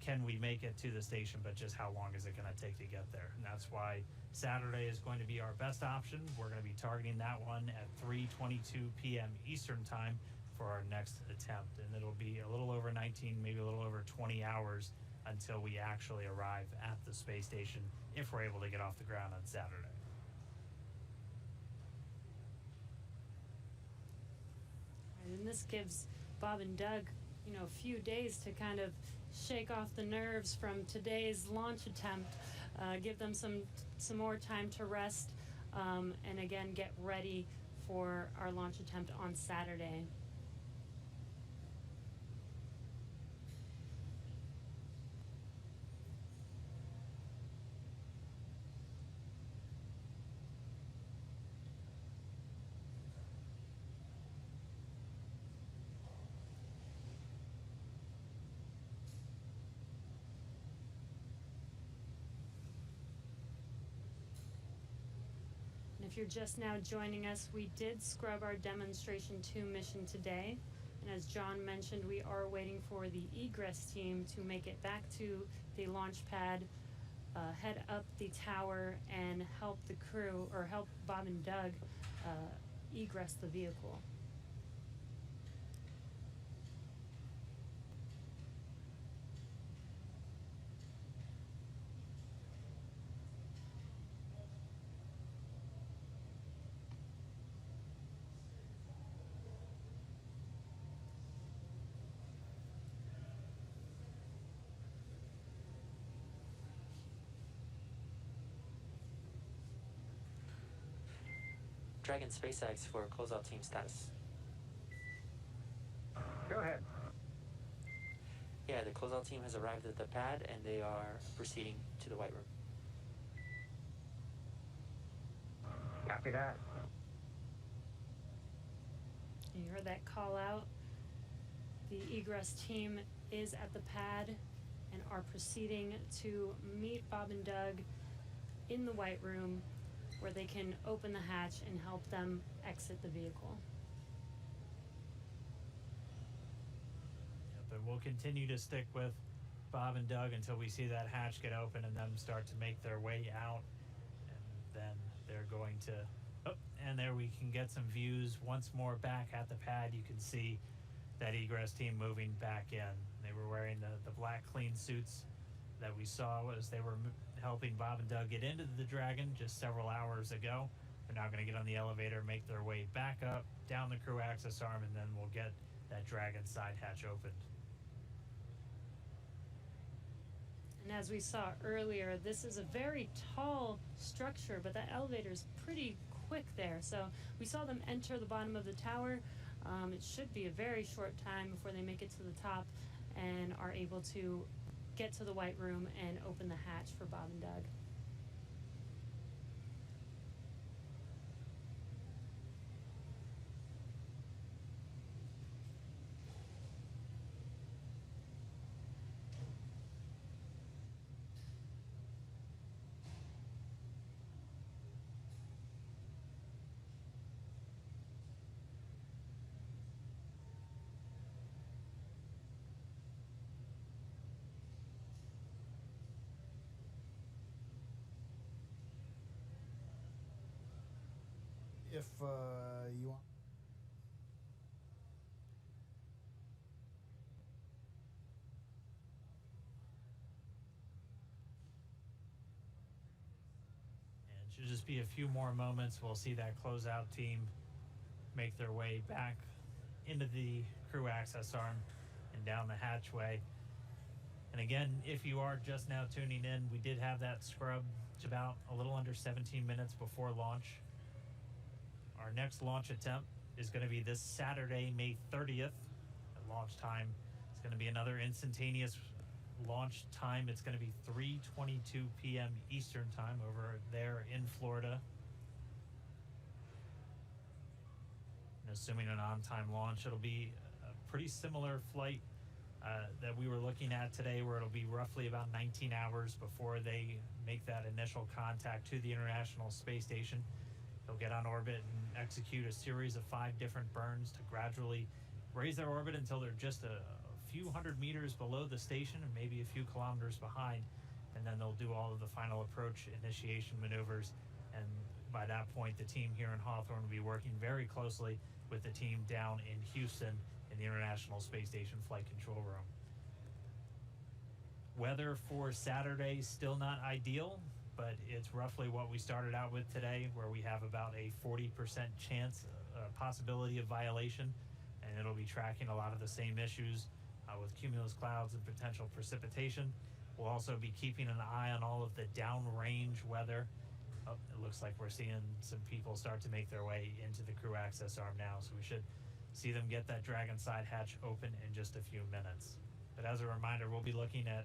can we make it to the station, but just how long is it going to take to get there. And that's why Saturday is going to be our best option. We're going to be targeting that one at 3:22 p.m. Eastern Time for our next attempt. And it'll be a little over 19, maybe a little over 20 hours until we actually arrive at the space station, if we're able to get off the ground on Saturday. And this gives Bob and Doug, a few days to kind of shake off the nerves from today's launch attempt, give them some more time to rest, and again, get ready for our launch attempt on Saturday. If you're just now joining us, we did scrub our Demonstration 2 mission today. And as John mentioned, we are waiting for the egress team to make it back to the launch pad, head up the tower, and help the crew, or help Bob and Doug egress the vehicle. Dragon SpaceX for closeout team status. Go ahead. Yeah, the closeout team has arrived at the pad and they are proceeding to the white room. Copy that. You heard that call out. The egress team is at the pad and are proceeding to meet Bob and Doug in the white room, where they can open the hatch and help them exit the vehicle. Yep, and we'll continue to stick with Bob and Doug until we see that hatch get open and them start to make their way out. And then they're going to, oh, and there we can get some views once more back at the pad. You can see that egress team moving back in. They were wearing the black clean suits that we saw as they were helping Bob and Doug get into the Dragon just several hours ago. They're now going to get on the elevator, make their way back up, down the crew access arm, and then we'll get that Dragon side hatch opened. And as we saw earlier, this is a very tall structure, but that elevator is pretty quick there. So we saw them enter the bottom of the tower. It should be a very short time before they make it to the top and are able to get to the white room and open the hatch for Bob and Doug. If you want. And it should just be a few more moments. We'll see that closeout team make their way back into the crew access arm and down the hatchway. And again, if you are just now tuning in, we did have that scrub. It's about a little under 17 minutes before launch. Our next launch attempt is going to be this Saturday, May 30th. At launch time, it's going to be another instantaneous launch time. It's going to be 3:22 p.m. Eastern time over there in Florida. And assuming an on-time launch, it'll be a pretty similar flight that we were looking at today, where it'll be roughly about 19 hours before they make that initial contact to the International Space Station. They'll get on orbit and execute a series of 5 different burns to gradually raise their orbit until they're just a few hundred meters below the station and maybe a few kilometers behind. And then they'll do all of the final approach initiation maneuvers. And by that point, the team here in Hawthorne will be working very closely with the team down in Houston in the International Space Station Flight Control Room. Weather for Saturday, still not ideal, but it's roughly what we started out with today, where we have about a 40% chance, possibility of violation, and it'll be tracking a lot of the same issues with cumulus clouds and potential precipitation. We'll also be keeping an eye on all of the downrange weather. Oh, it looks like we're seeing some people start to make their way into the crew access arm now, so we should see them get that Dragon side hatch open in just a few minutes. But as a reminder, we'll be looking at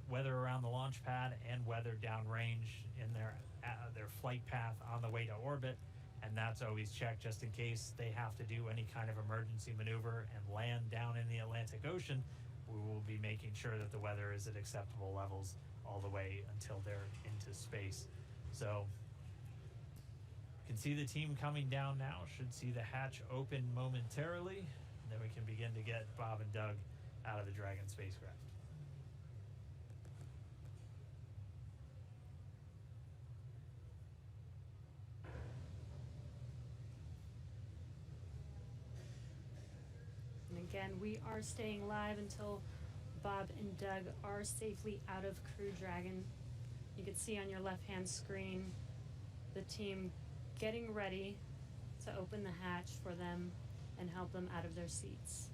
weather around the launch pad and weather downrange in their flight path on the way to orbit, and that's always checked just in case they have to do any kind of emergency maneuver and land down in the Atlantic Ocean. We will be making sure that the weather is at acceptable levels all the way until they're into space. So can see the team coming down now. Should see the hatch open momentarily. And then we can begin to get Bob and Doug out of the Dragon spacecraft. And again, we are staying live until Bob and Doug are safely out of Crew Dragon. You can see on your left-hand screen the team getting ready to open the hatch for them and help them out of their seats.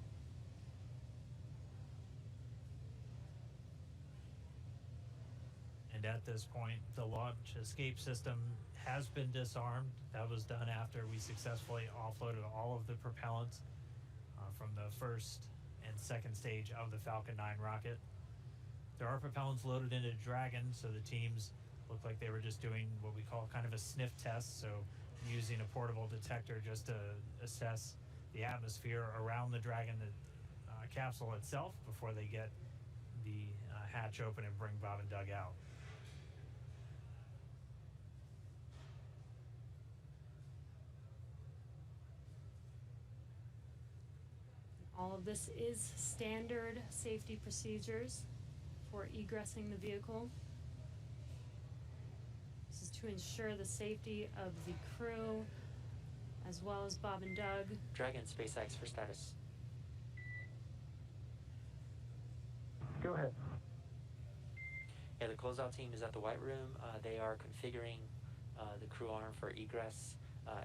And at this point, the launch escape system has been disarmed. That was done after we successfully offloaded all of the propellants from the first and second stage of the Falcon 9 rocket. There are propellants loaded into Dragon, so the teams look like they were just doing what we call kind of a sniff test, so using a portable detector just to assess the atmosphere around the Dragon capsule itself before they get the hatch open and bring Bob and Doug out. All of this is standard safety procedures for egressing the vehicle. This is to ensure the safety of the crew as well as Bob and Doug. Dragon SpaceX for status. Go ahead. Yeah, the closeout team is at the White Room. They are configuring the crew arm for egress,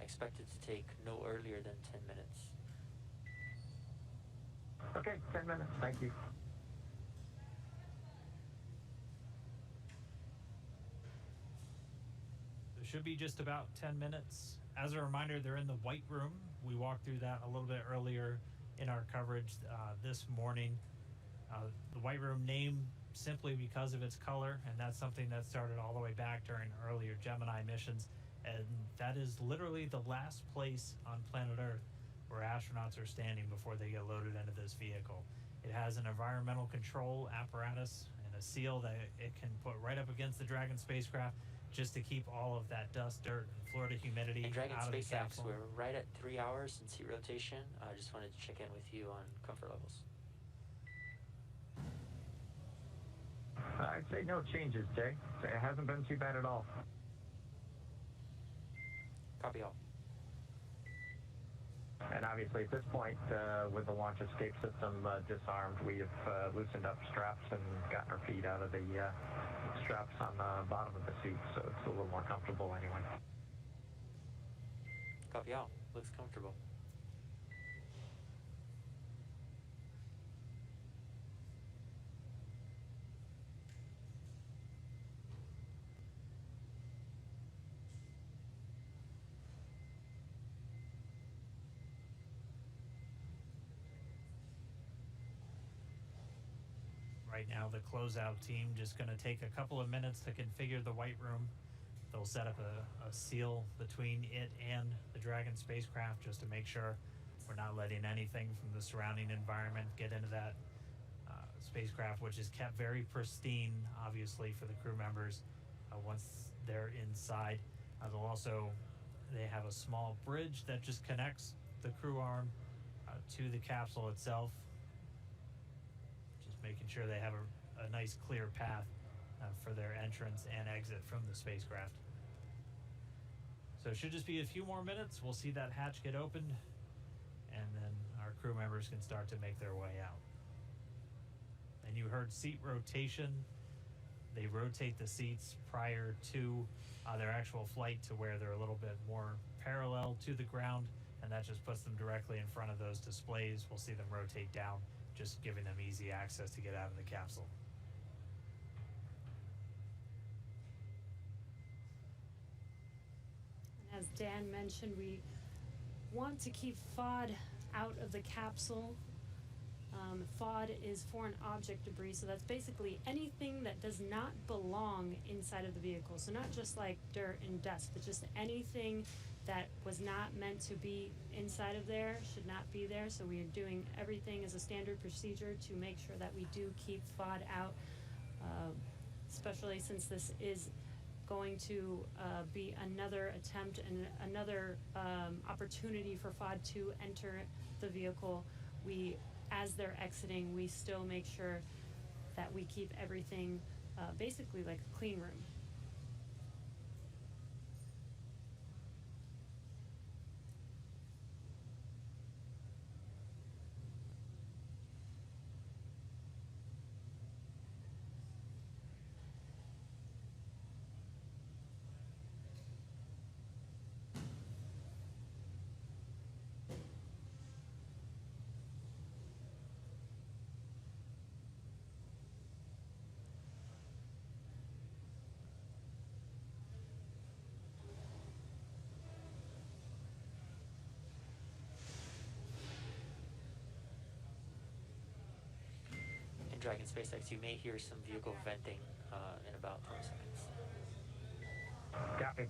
expected to take no earlier than 10 minutes. Okay, 10 minutes. Thank you. There should be just about 10 minutes. As a reminder, they're in the White Room. We walked through that a little bit earlier in our coverage this morning. The White Room named simply because of its color, and that's something that started all the way back during earlier Gemini missions. And that is literally the last place on planet Earth where astronauts are standing before they get loaded into this vehicle. It has an environmental control apparatus and a seal that it can put right up against the Dragon spacecraft just to keep all of that dust, dirt, and Florida humidity And Dragon out of the SpaceX, capsule. we're right at 3 hours in seat rotation. I just wanted to check in with you on comfort levels. I'd say no changes, Jay. It hasn't been too bad at all. Copy all. And obviously at this point, with the launch escape system disarmed, we have loosened up straps and gotten our feet out of the straps on the bottom of the seat, so it's a little more comfortable anyway. Copy all. Looks comfortable. Right now, the closeout team just going to take a couple of minutes to configure the White Room. They'll set up a seal between it and the Dragon spacecraft just to make sure we're not letting anything from the surrounding environment get into that spacecraft, which is kept very pristine, obviously, for the crew members once they're inside. They have a small bridge that just connects the crew arm to the capsule itself, making sure they have a nice clear path for their entrance and exit from the spacecraft. So it should just be a few more minutes. We'll see that hatch get opened, and then our crew members can start to make their way out. And you heard seat rotation. They rotate the seats prior to their actual flight to where they're a little bit more parallel to the ground, and that just puts them directly in front of those displays. We'll see them rotate down, just giving them easy access to get out of the capsule. As Dan mentioned, we want to keep FOD out of the capsule. FOD is foreign object debris, so that's basically anything that does not belong inside of the vehicle. So not just like dirt and dust, but just anything that was not meant to be inside of there should not be there. So we are doing everything as a standard procedure to make sure that we do keep FOD out, especially since this is going to be another attempt and another opportunity for FOD to enter the vehicle. As they're exiting, we still make sure that we keep everything basically like a clean room. Dragon SpaceX, you may hear some vehicle venting in about 20 seconds. Copy.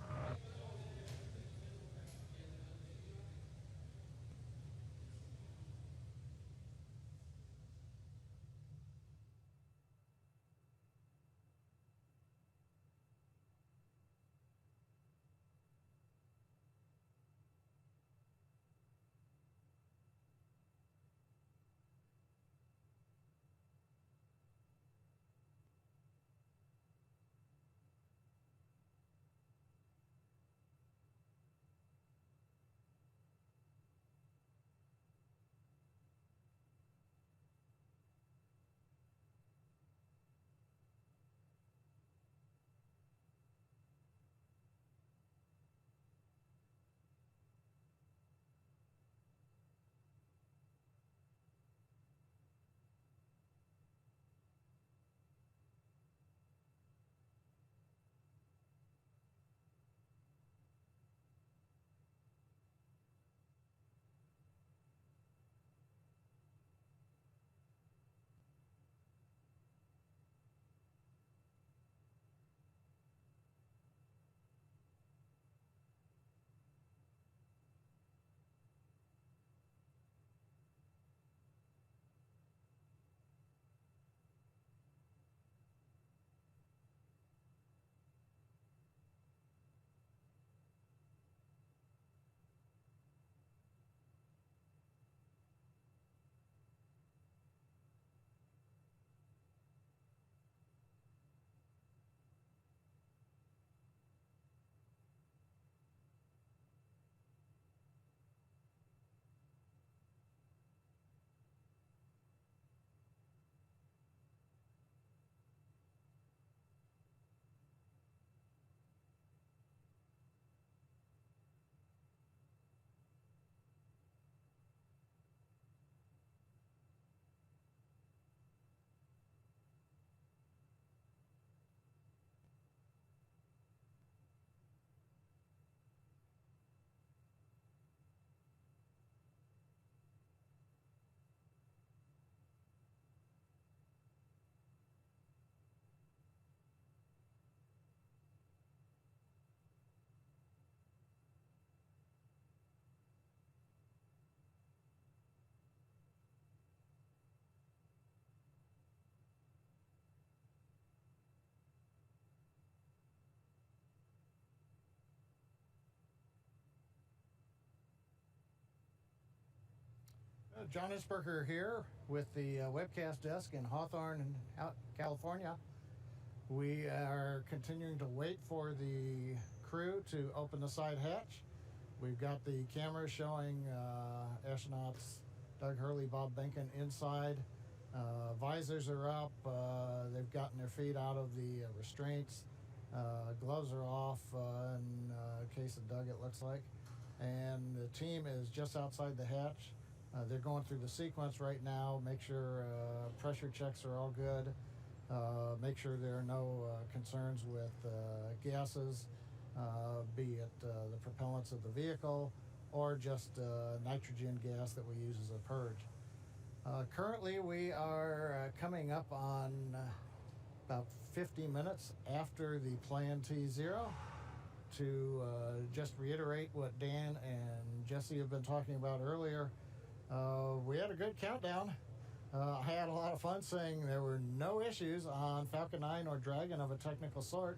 John Isberger here with the webcast desk in Hawthorne, California. We are continuing to wait for the crew to open the side hatch. We've got the cameras showing astronauts Doug Hurley, Bob Behnken inside. Visors are up. They've gotten their feet out of the restraints. Gloves are off in case of Doug, it looks like. And the team is just outside the hatch. They're going through the sequence right now, make sure pressure checks are all good, make sure there are no concerns with gases, be it the propellants of the vehicle or just nitrogen gas that we use as a purge. Currently, we are coming up on about 50 minutes after the plan T0. To just reiterate what Dan and Jesse have been talking about earlier, we had a good countdown. I had a lot of fun saying there were no issues on Falcon 9 or Dragon of a technical sort.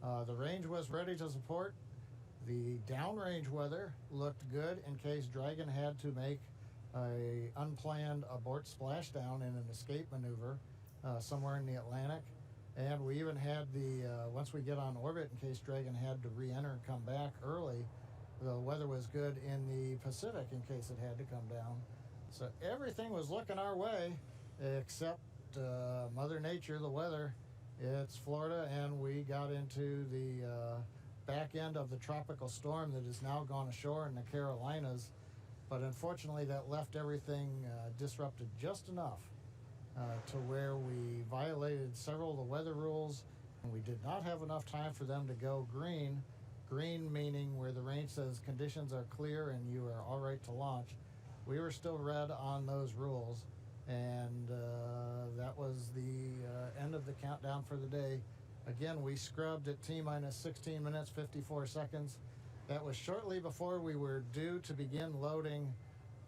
The range was ready to support. The downrange weather looked good in case Dragon had to make a unplanned abort splashdown in an escape maneuver somewhere in the Atlantic. And we even had once we get on orbit, in case Dragon had to re-enter and come back early, the weather was good in the Pacific in case it had to come down. So everything was looking our way except Mother Nature, the weather. It's Florida, and we got into the back end of the tropical storm that has now gone ashore in the Carolinas. But unfortunately, that left everything disrupted just enough to where we violated several of the weather rules, and we did not have enough time for them to go green. Green meaning where the range says conditions are clear and you are all right to launch. We were still red on those rules, and that was the end of the countdown for the day. Again, we scrubbed at T-minus 16 minutes, 54 seconds. That was shortly before we were due to begin loading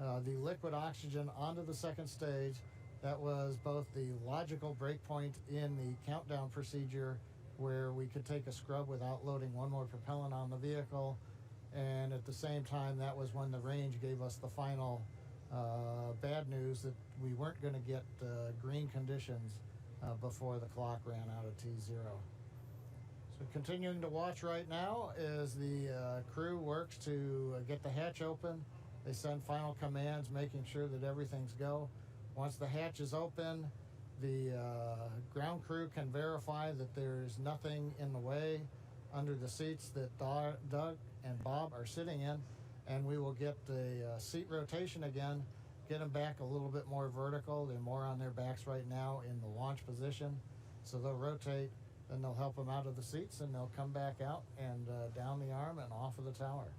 the liquid oxygen onto the second stage. That was both the logical breakpoint in the countdown procedure where we could take a scrub without loading one more propellant on the vehicle. And at the same time, that was when the range gave us the final bad news that we weren't going to get green conditions before the clock ran out of T0. So continuing to watch right now as the crew works to get the hatch open. They send final commands, making sure that everything's go. Once the hatch is open, the ground crew can verify that there's nothing in the way under the seats that Doug and Bob are sitting in, and we will get the seat rotation again, get them back a little bit more vertical. They're more on their backs right now in the launch position, so they'll rotate, then they'll help them out of the seats, and they'll come back out and down the arm and off of the tower.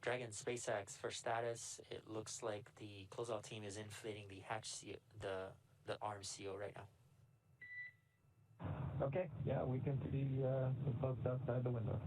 Dragon SpaceX, for status, it looks like the closeout team is inflating the hatch seal, the arm seal right now. Okay, yeah, we can see some folks outside the window.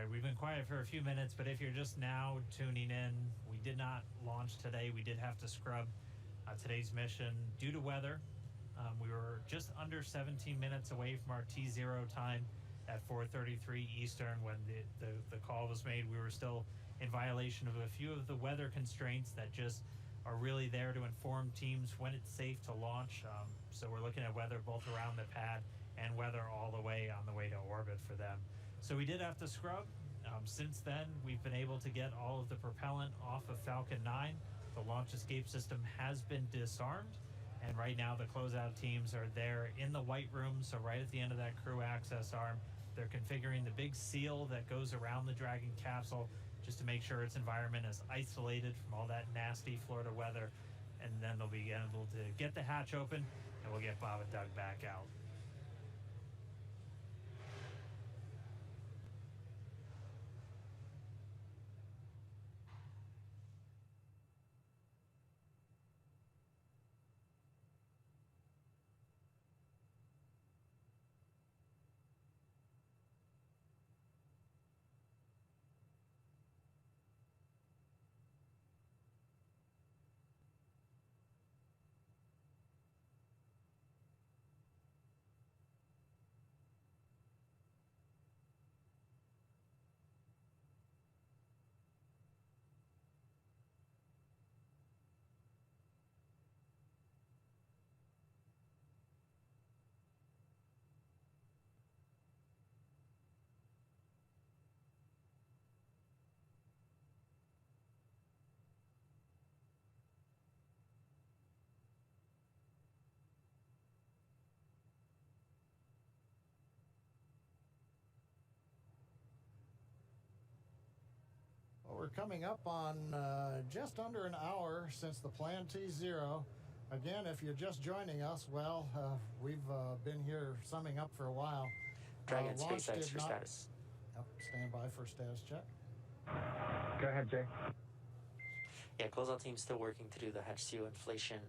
right, we've been quiet for a few minutes, but if you're just now tuning in, we did not launch today. We did have to scrub today's mission due to weather. We were just under 17 minutes away from our T0 time at 4:33 Eastern when the call was made. We were still in violation of a few of the weather constraints that just are really there to inform teams when it's safe to launch. So we're looking at weather both around the pad and weather all the way on the way to orbit for them. So we did have to scrub. Since then, we've been able to get all of the propellant off of Falcon 9. The launch escape system has been disarmed. And right now, the closeout teams are there in the white room, so right at the end of that crew access arm. They're configuring the big seal that goes around the Dragon capsule just to make sure its environment is isolated from all that nasty Florida weather. And then they'll be able to get the hatch open, and we'll get Bob and Doug back out. We're coming up on just under an hour since the planned T0. Again, if you're just joining us, well, we've been here summing up for a while. Dragon SpaceX for status. Yep, stand by for status check. Go ahead, Jay. Yeah, closeout team's still working to do the hatch seal inflation.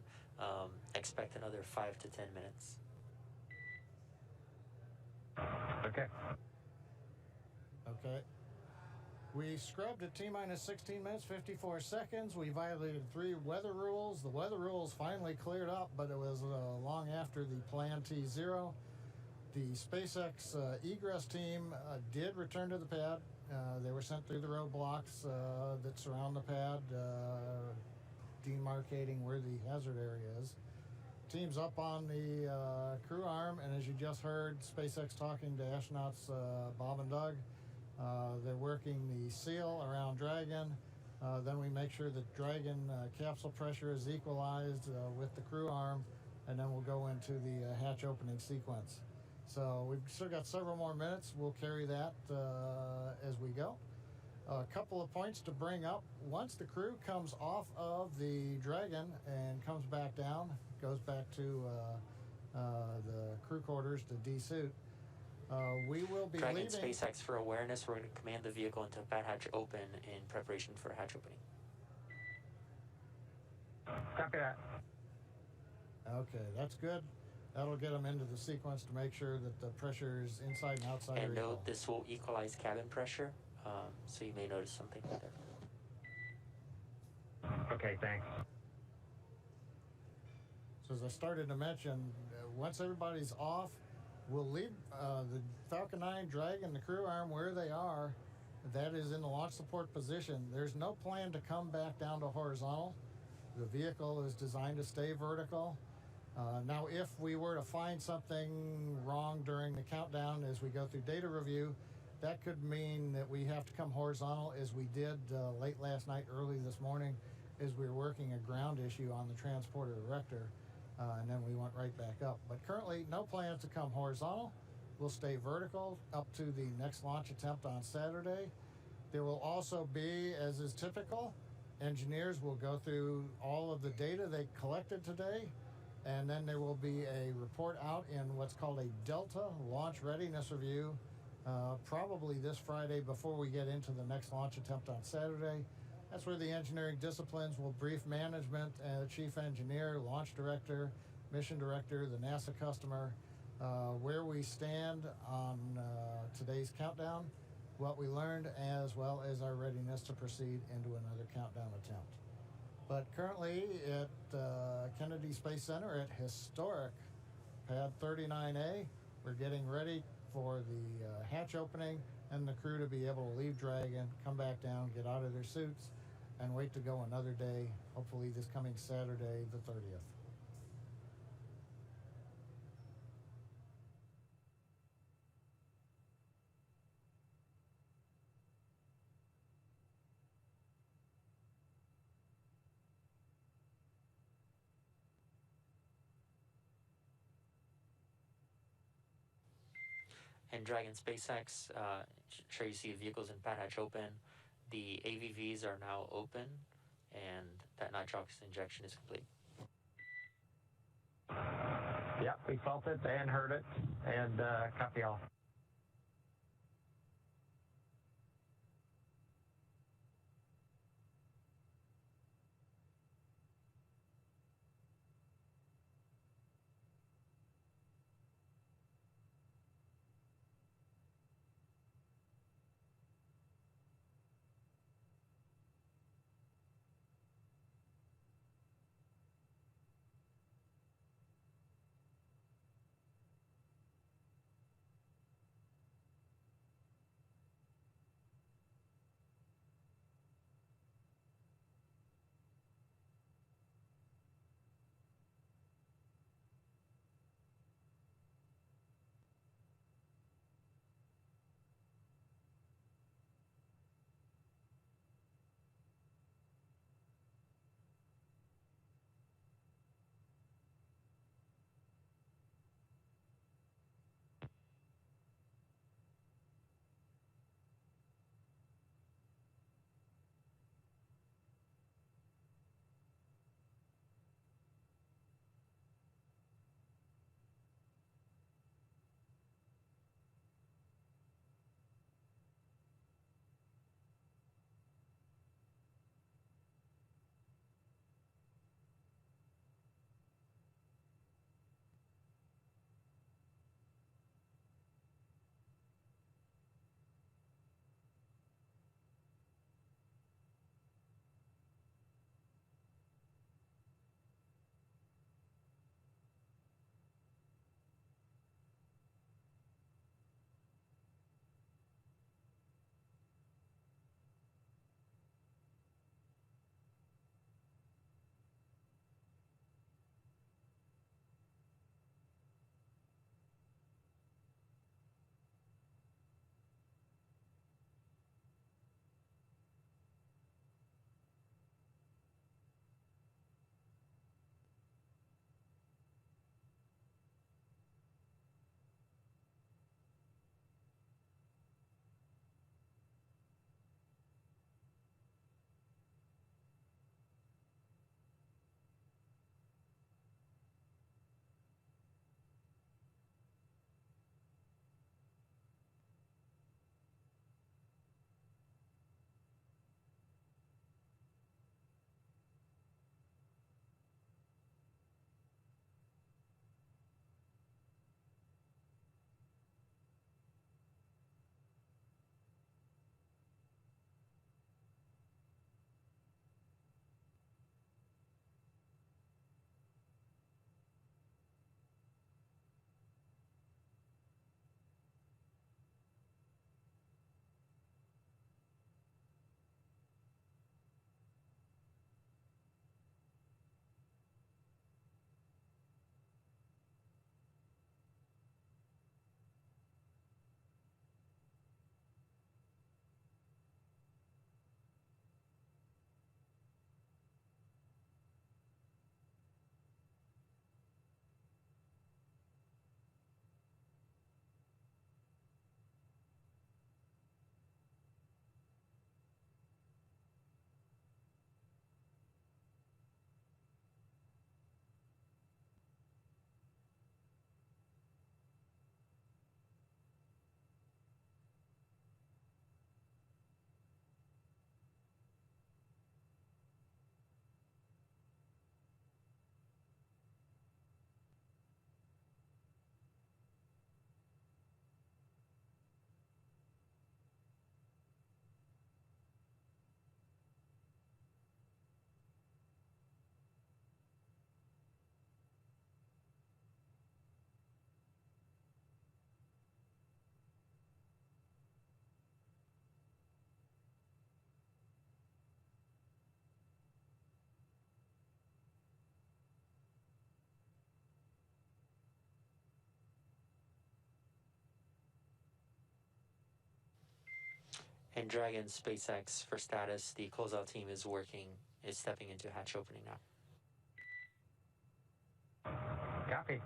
Expect another 5 to 10 minutes. Okay. Okay. We scrubbed at T-minus 16 minutes, 54 seconds. We violated 3 weather rules. The weather rules finally cleared up, but it was long after the planned T0. The SpaceX egress team did return to the pad. They were sent through the roadblocks that surround the pad, demarcating where the hazard area is. Team's up on the crew arm, and as you just heard, SpaceX talking to astronauts Bob and Doug. They're working the seal around Dragon. Then we make sure that Dragon capsule pressure is equalized with the crew arm, and then we'll go into the hatch opening sequence. So we've still got several more minutes. We'll carry that as we go. A couple of points to bring up. Once the crew comes off of the Dragon and comes back down, goes back to the crew quarters to de-suit, we will be Dragon leaving. SpaceX for awareness. We're going to command the vehicle into pad hatch open in preparation for hatch opening. Copy that. Okay, that's good. That'll get them into the sequence to make sure that the pressure is inside and outside. And note, this will equalize cabin pressure, so you may notice something there. Okay, thanks. So as I started to mention, once everybody's off, we'll leave the Falcon 9 Dragon, the crew arm, where they are. That is in the launch support position. There's no plan to come back down to horizontal. The vehicle is designed to stay vertical. Now, if we were to find something wrong during the countdown as we go through data review, that could mean that we have to come horizontal, as we did late last night, early this morning, as we were working a ground issue on the transporter erector. And then we went right back up. But currently, no plans to come horizontal. We'll stay vertical up to the next launch attempt on Saturday. There will also be, as is typical, engineers will go through all of the data they collected today, and then there will be a report out in what's called a Delta Launch Readiness Review, probably this Friday before we get into the next launch attempt on Saturday. That's where the engineering disciplines will brief management, chief engineer, launch director, mission director, the NASA customer, where we stand on today's countdown, what we learned as well as our readiness to proceed into another countdown attempt. But currently at Kennedy Space Center at historic Pad 39A, we're getting ready for the hatch opening and the crew to be able to leave Dragon, come back down, get out of their suits, and wait to go another day, hopefully this coming Saturday, the 30th. And Dragon SpaceX, sure you see vehicles in pad hatch open. The AVVs are now open, and that nitrox injection is complete. Yep, we felt it and heard it, and copy all. And Dragon SpaceX for status, the closeout team is stepping into hatch opening now. Copy.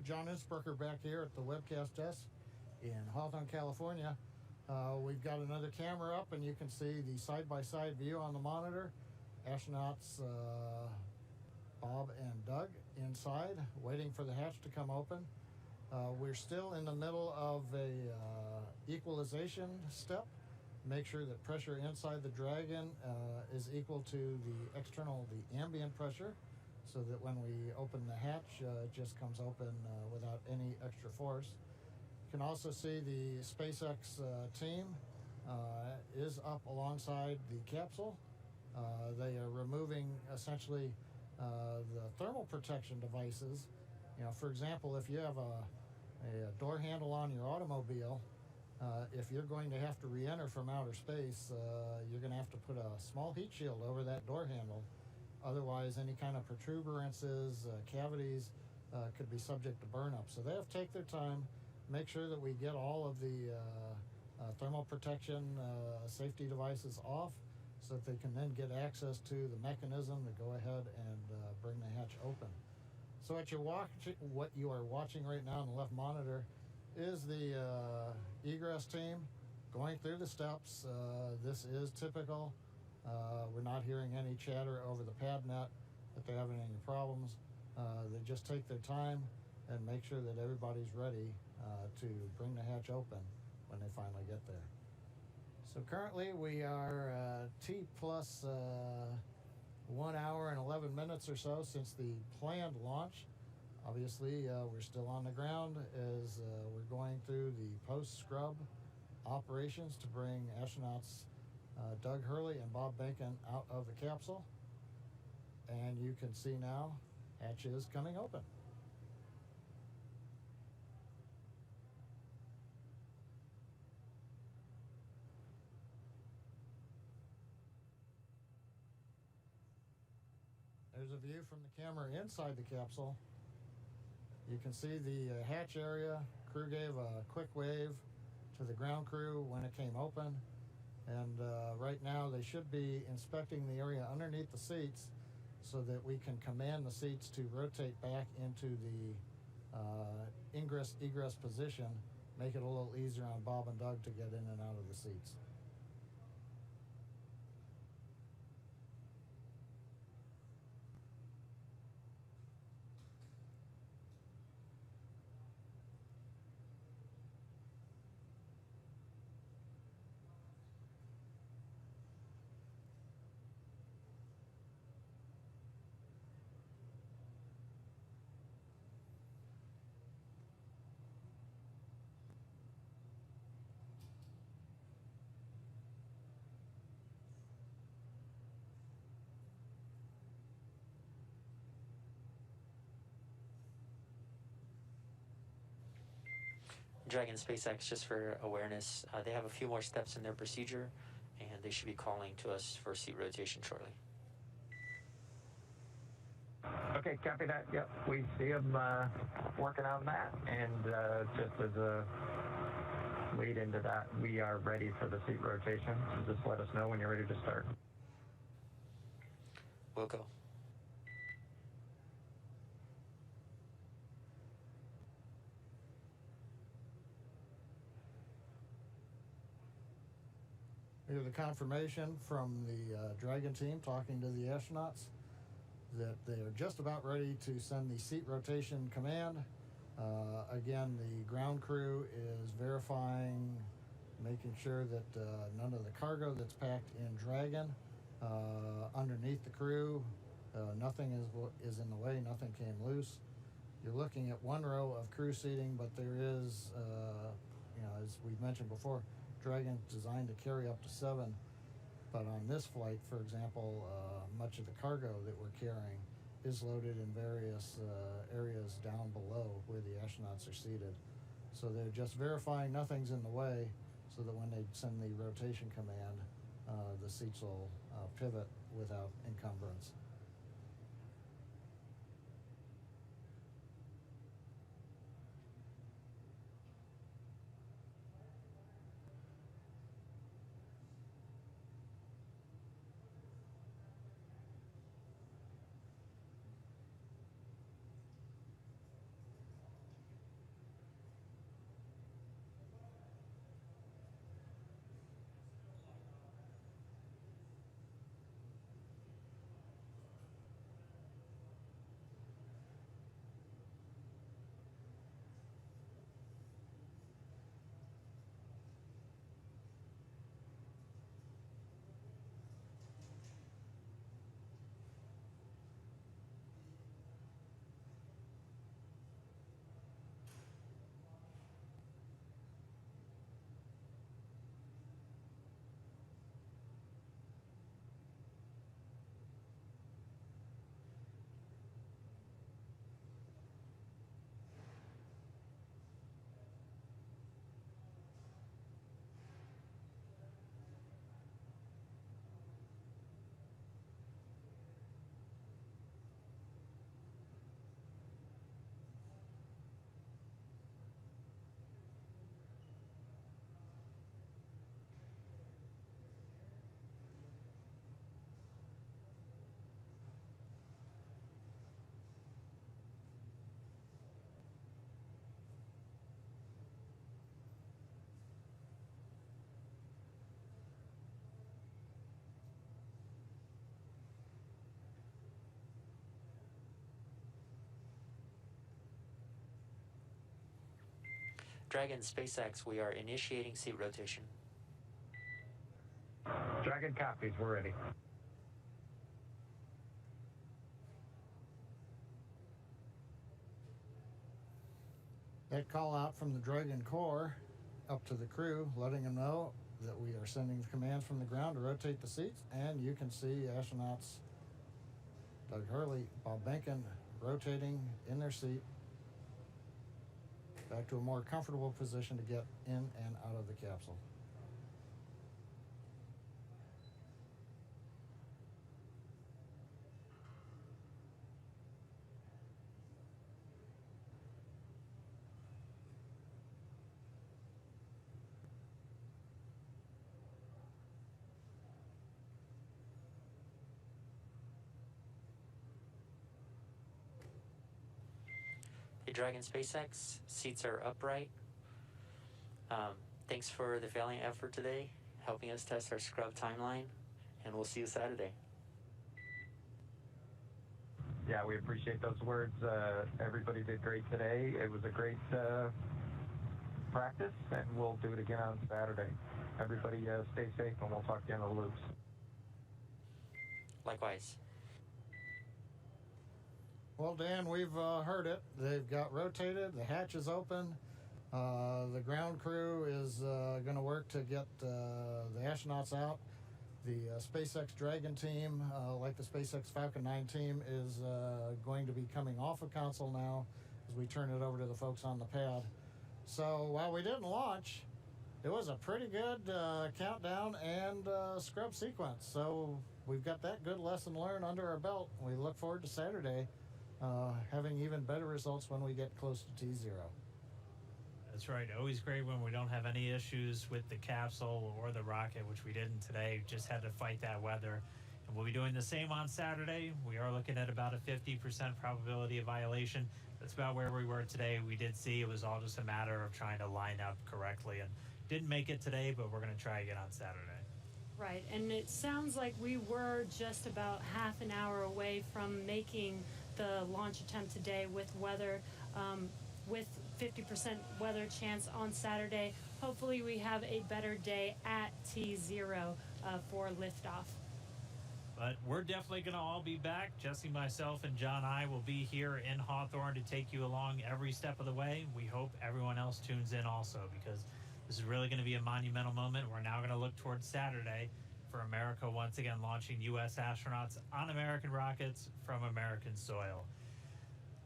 John Innsbrucker back here at the webcast desk in Hawthorne, California. We've got another camera up, and you can see the side-by-side view on the monitor. Astronauts Bob and Doug inside, waiting for the hatch to come open. We're still in the middle of a equalization step. Make sure that pressure inside the Dragon is equal to the ambient pressure, so that when we open the hatch, it just comes open without any extra force. You can also see the SpaceX team is up alongside the capsule. They are removing essentially the thermal protection devices. You know, for example, if you have a door handle on your automobile, if you're going to have to re-enter from outer space, you're going to have to put a small heat shield over that door handle. Otherwise, any kind of protuberances, cavities could be subject to burn-up. So they have to take their time, make sure that we get all of the thermal protection safety devices off, so that they can then get access to the mechanism to go ahead and bring the hatch open. So what you are watching right now on the left monitor is the egress team going through the steps. This is typical. We're not hearing any chatter over the pad net that they're having any problems. They just take their time and make sure that everybody's ready to bring the hatch open when they finally get there. So currently we are T plus 1 hour and 11 minutes or so since the planned launch. Obviously, we're still on the ground as we're going through the post-scrub operations to bring astronauts Doug Hurley and Bob Bacon out of the capsule. And you can see now hatch is coming open. There's a view from the camera inside the capsule. You can see the hatch area. Crew gave a quick wave to the ground crew when it came open. And right now they should be inspecting the area underneath the seats so that we can command the seats to rotate back into the ingress-egress position, make it a little easier on Bob and Doug to get in and out of the seats. Dragon SpaceX, just for awareness, they have a few more steps in their procedure, and they should be calling to us for seat rotation shortly. Okay, copy that. Yep, we see them working on that, and just as a lead into that, we are ready for the seat rotation. So just let us know when you're ready to start. We'll go. Here's the confirmation from the Dragon team talking to the astronauts that they are just about ready to send the seat rotation command. Again, the ground crew is verifying, making sure that none of the cargo that's packed in Dragon underneath the crew, nothing is in the way, nothing came loose. You're looking at one row of crew seating, but there is, as we've mentioned before, Dragon's designed to carry up to 7, but on this flight, for example, much of the cargo that we're carrying is loaded in various areas down below where the astronauts are seated. So they're just verifying nothing's in the way so that when they send the rotation command, the seats will pivot without encumbrance. Dragon SpaceX, we are initiating seat rotation. Dragon copies, we're ready. That call out from the Dragon core up to the crew, letting them know that we are sending the commands from the ground to rotate the seats, and you can see astronauts Doug Hurley, Bob Behnken rotating in their seat back to a more comfortable position to get in and out of the capsule. Hey, Dragon SpaceX, seats are upright. Thanks for the valiant effort today, helping us test our scrub timeline, and we'll see you Saturday. Yeah, we appreciate those words. Everybody did great today. It was a great practice, and we'll do it again on Saturday. Everybody stay safe, and we'll talk to you on the loops. Likewise. Well, Dan, we've heard it. They've got rotated. The hatch is open. The ground crew is going to work to get the astronauts out. The SpaceX Dragon team, like the SpaceX Falcon 9 team, is going to be coming off of console now as we turn it over to the folks on the pad. So while we didn't launch, it was a pretty good countdown and scrub sequence. So we've got that good lesson learned under our belt. We look forward to Saturday having even better results when we get close to T0. That's right. Always great when we don't have any issues with the capsule or the rocket, which we didn't today. Just had to fight that weather. And we'll be doing the same on Saturday. We are looking at about a 50% probability of violation. That's about where we were today. We did see it was all just a matter of trying to line up correctly. And didn't make it today, but we're going to try again on Saturday. Right, and it sounds like we were just about half an hour away from making the launch attempt today with weather, with 50% weather chance on Saturday. Hopefully we have a better day at T0 for liftoff. But we're definitely going to all be back. Jesse, myself, and John I will be here in Hawthorne to take you along every step of the way. We hope everyone else tunes in also, because this is really going to be a monumental moment. We're now going to look towards Saturday for America once again launching U.S. astronauts on American rockets from American soil.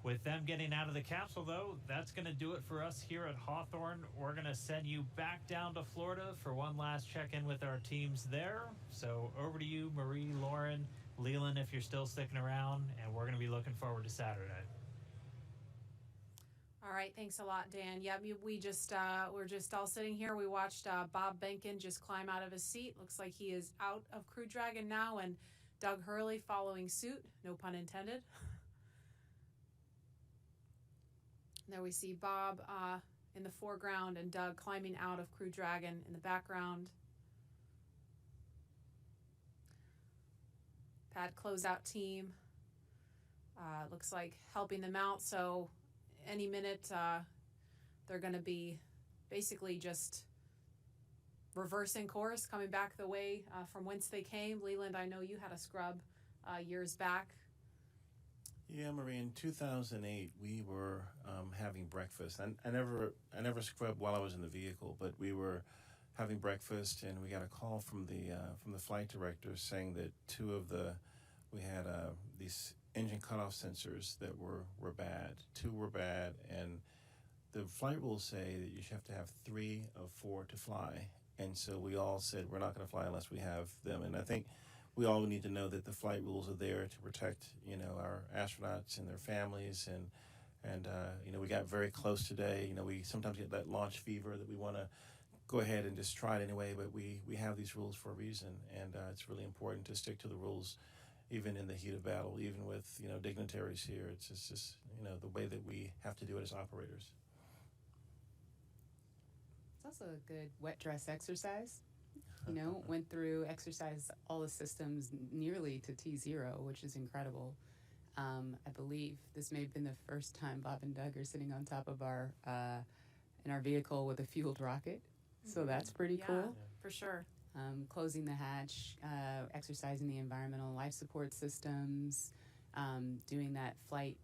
With them getting out of the capsule, though, that's going to do it for us here at Hawthorne. We're going to send you back down to Florida for one last check-in with our teams there. So over to you, Marie, Lauren, Leland, if you're still sticking around, and we're going to be looking forward to Saturday. All right, thanks a lot, Dan. Yeah, we're just all sitting here. We watched Bob Behnken just climb out of his seat. Looks like he is out of Crew Dragon now, and Doug Hurley following suit. No pun intended. There we see Bob in the foreground and Doug climbing out of Crew Dragon in the background. Pad closeout team. Looks like helping them out, so any minute they're going to be basically just reversing course, coming back the way from whence they came. Leland, I know you had a scrub years back. Yeah, Marie, in 2008, we were having breakfast. I never scrubbed while I was in the vehicle, but we were having breakfast, and we got a call from the flight director saying that we had these engine cutoff sensors that were bad. 2 were bad, and the flight rules say that you have to have 3 of 4 to fly. And so we all said we're not going to fly unless we have them. And I think we all need to know that the flight rules are there to protect, our astronauts and their families. And we got very close today. We sometimes get that launch fever that we want to go ahead and just try it anyway. But we have these rules for a reason, and it's really important to stick to the rules, even in the heat of battle, even with dignitaries here. It's just the way that we have to do it as operators. It's also a good wet dress exercise. Went through, exercised all the systems nearly to T0, which is incredible. I believe this may have been the first time Bob and Doug are sitting on top of in our vehicle with a fueled rocket. So that's pretty cool. Yeah, for sure. Closing the hatch, exercising the environmental life support systems, doing that flight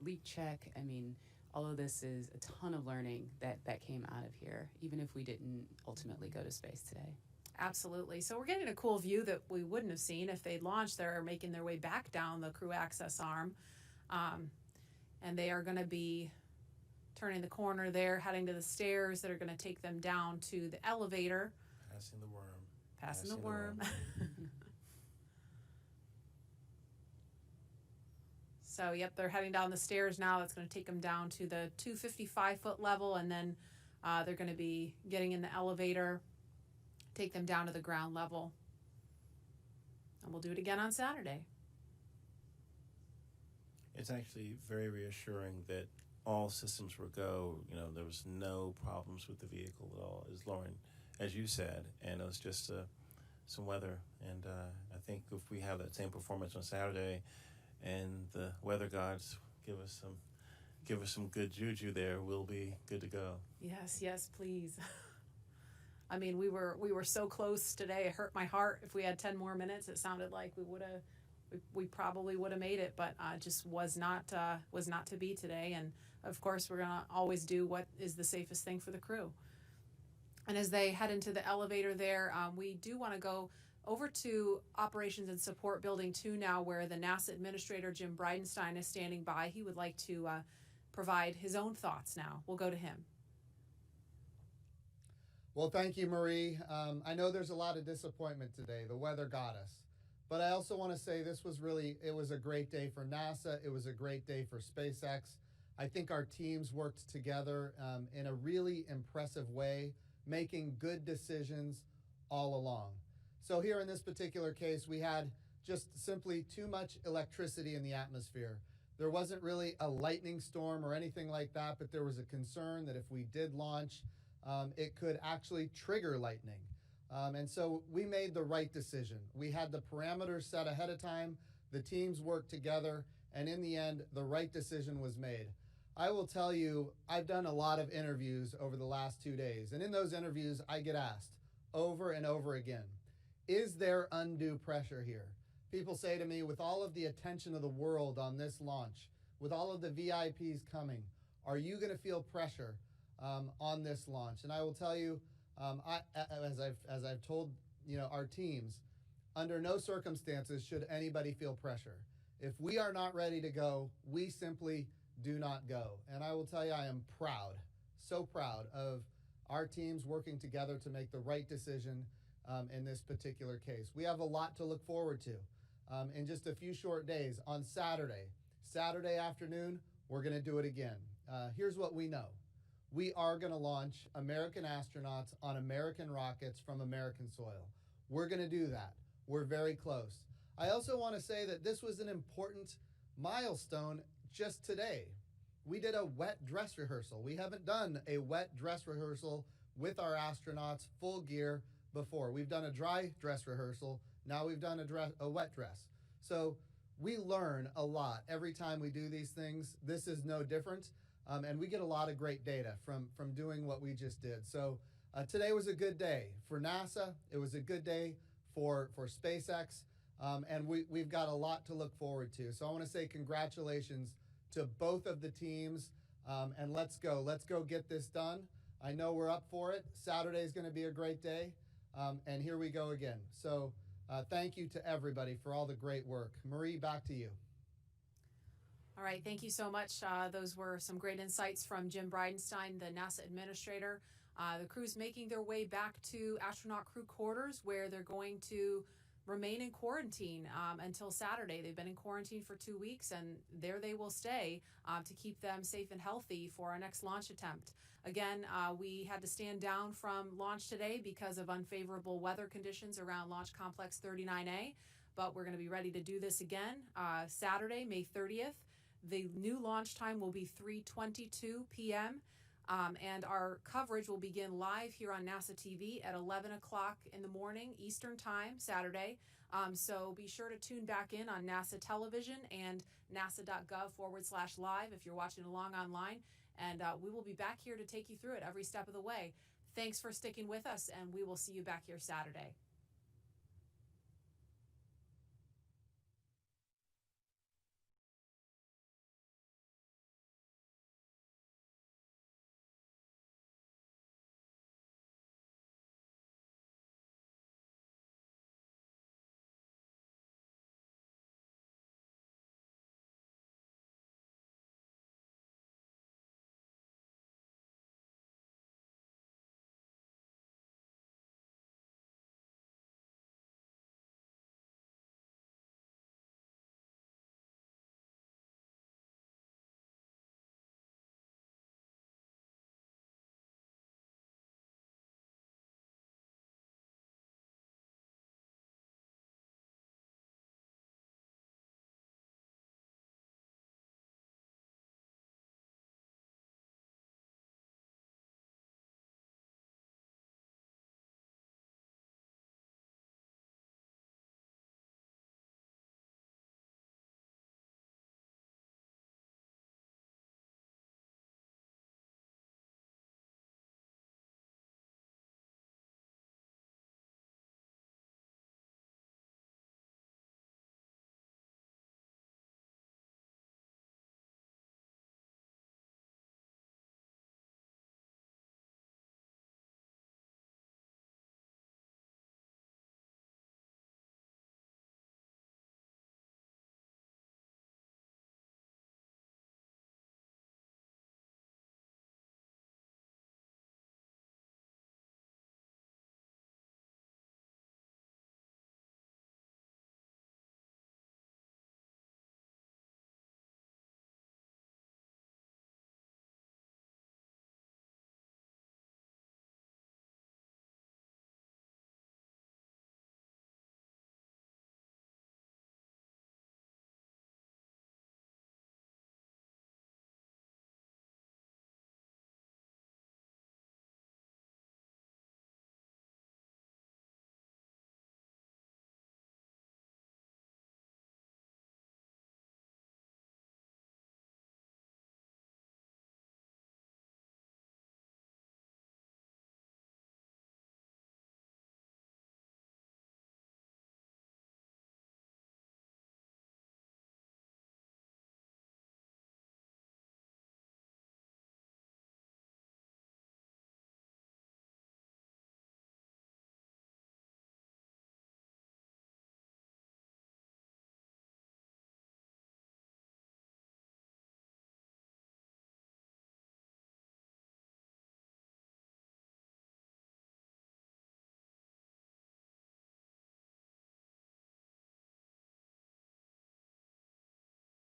leak check. I mean, all of this is a ton of learning that came out of here, even if we didn't ultimately go to space today. Absolutely. So we're getting a cool view that we wouldn't have seen if they'd launched. They're making their way back down the crew access arm. And they are going to be turning the corner there, heading to the stairs that are going to take them down to the elevator. Passing the worm. Passing the worm. So, yep, they're heading down the stairs now. That's going to take them down to the 255-foot level, and then they're going to be getting in the elevator, take them down to the ground level. And we'll do it again on Saturday. It's actually very reassuring that all systems were go. You know, there was no problems with the vehicle at all, as Lauren, as you said, and it was just some weather. And I think if we have that same performance on Saturday, and the weather gods give us some good juju there, we'll be good to go. Yes, please. I mean, we were so close today. It hurt my heart. If we had 10 more minutes, it sounded like we probably would have made it, but just was not to be today. And of course, we're gonna always do what is the safest thing for the crew. And as they head into the elevator there, we do want to go over to Operations and Support Building 2 now, where the NASA Administrator Jim Bridenstine is standing by. He would like to provide his own thoughts now. We'll go to him. Well, thank you, Marie. I know there's a lot of disappointment today. The weather got us. But I also want to say it was a great day for NASA. It was a great day for SpaceX. I think our teams worked together in a really impressive way, making good decisions all along. So here in this particular case, we had just simply too much electricity in the atmosphere. There wasn't really a lightning storm or anything like that, but there was a concern that if we did launch, it could actually trigger lightning. And so we made the right decision. We had the parameters set ahead of time, the teams worked together, and in the end, the right decision was made. I will tell you, I've done a lot of interviews over the last 2 days, and in those interviews, I get asked over and over again, is there undue pressure here? People say to me, with all of the attention of the world on this launch, with all of the VIPs coming, are you going to feel pressure on this launch? And I will tell you, as I've told our teams, under no circumstances should anybody feel pressure. If we are not ready to go, we simply do not go. And I will tell you, I am proud, so proud of our teams working together to make the right decision in this particular case. We have a lot to look forward to in just a few short days. On Saturday afternoon, we're going to do it again. Here's what we know. We are going to launch American astronauts on American rockets from American soil. We're going to do that. We're very close. I also want to say that this was an important milestone just today. We did a wet dress rehearsal. We haven't done a wet dress rehearsal with our astronauts full gear before. We've done a dry dress rehearsal. Now we've done a wet dress. So we learn a lot every time we do these things. This is no different. And we get a lot of great data from doing what we just did. So today was a good day for NASA. It was a good day for SpaceX. And we've got a lot to look forward to. So I want to say congratulations to both of the teams. And let's go. Let's go get this done. I know we're up for it. Saturday is going to be a great day. And here we go again. So thank you to everybody for all the great work. Marie, back to you. All right, thank you so much. Those were some great insights from Jim Bridenstine, the NASA administrator. The crew's making their way back to astronaut crew quarters, where they're going to remain in quarantine until Saturday. They've been in quarantine for 2 weeks, and there they will stay to keep them safe and healthy for our next launch attempt. Again, we had to stand down from launch today because of unfavorable weather conditions around Launch Complex 39A, but we're going to be ready to do this again Saturday, May 30th. The new launch time will be 3:22 p.m. And our coverage will begin live here on NASA TV at 11 o'clock in the morning Eastern Time, Saturday. So be sure to tune back in on NASA television and nasa.gov/live if you're watching along online. And we will be back here to take you through it every step of the way. Thanks for sticking with us, and we will see you back here Saturday.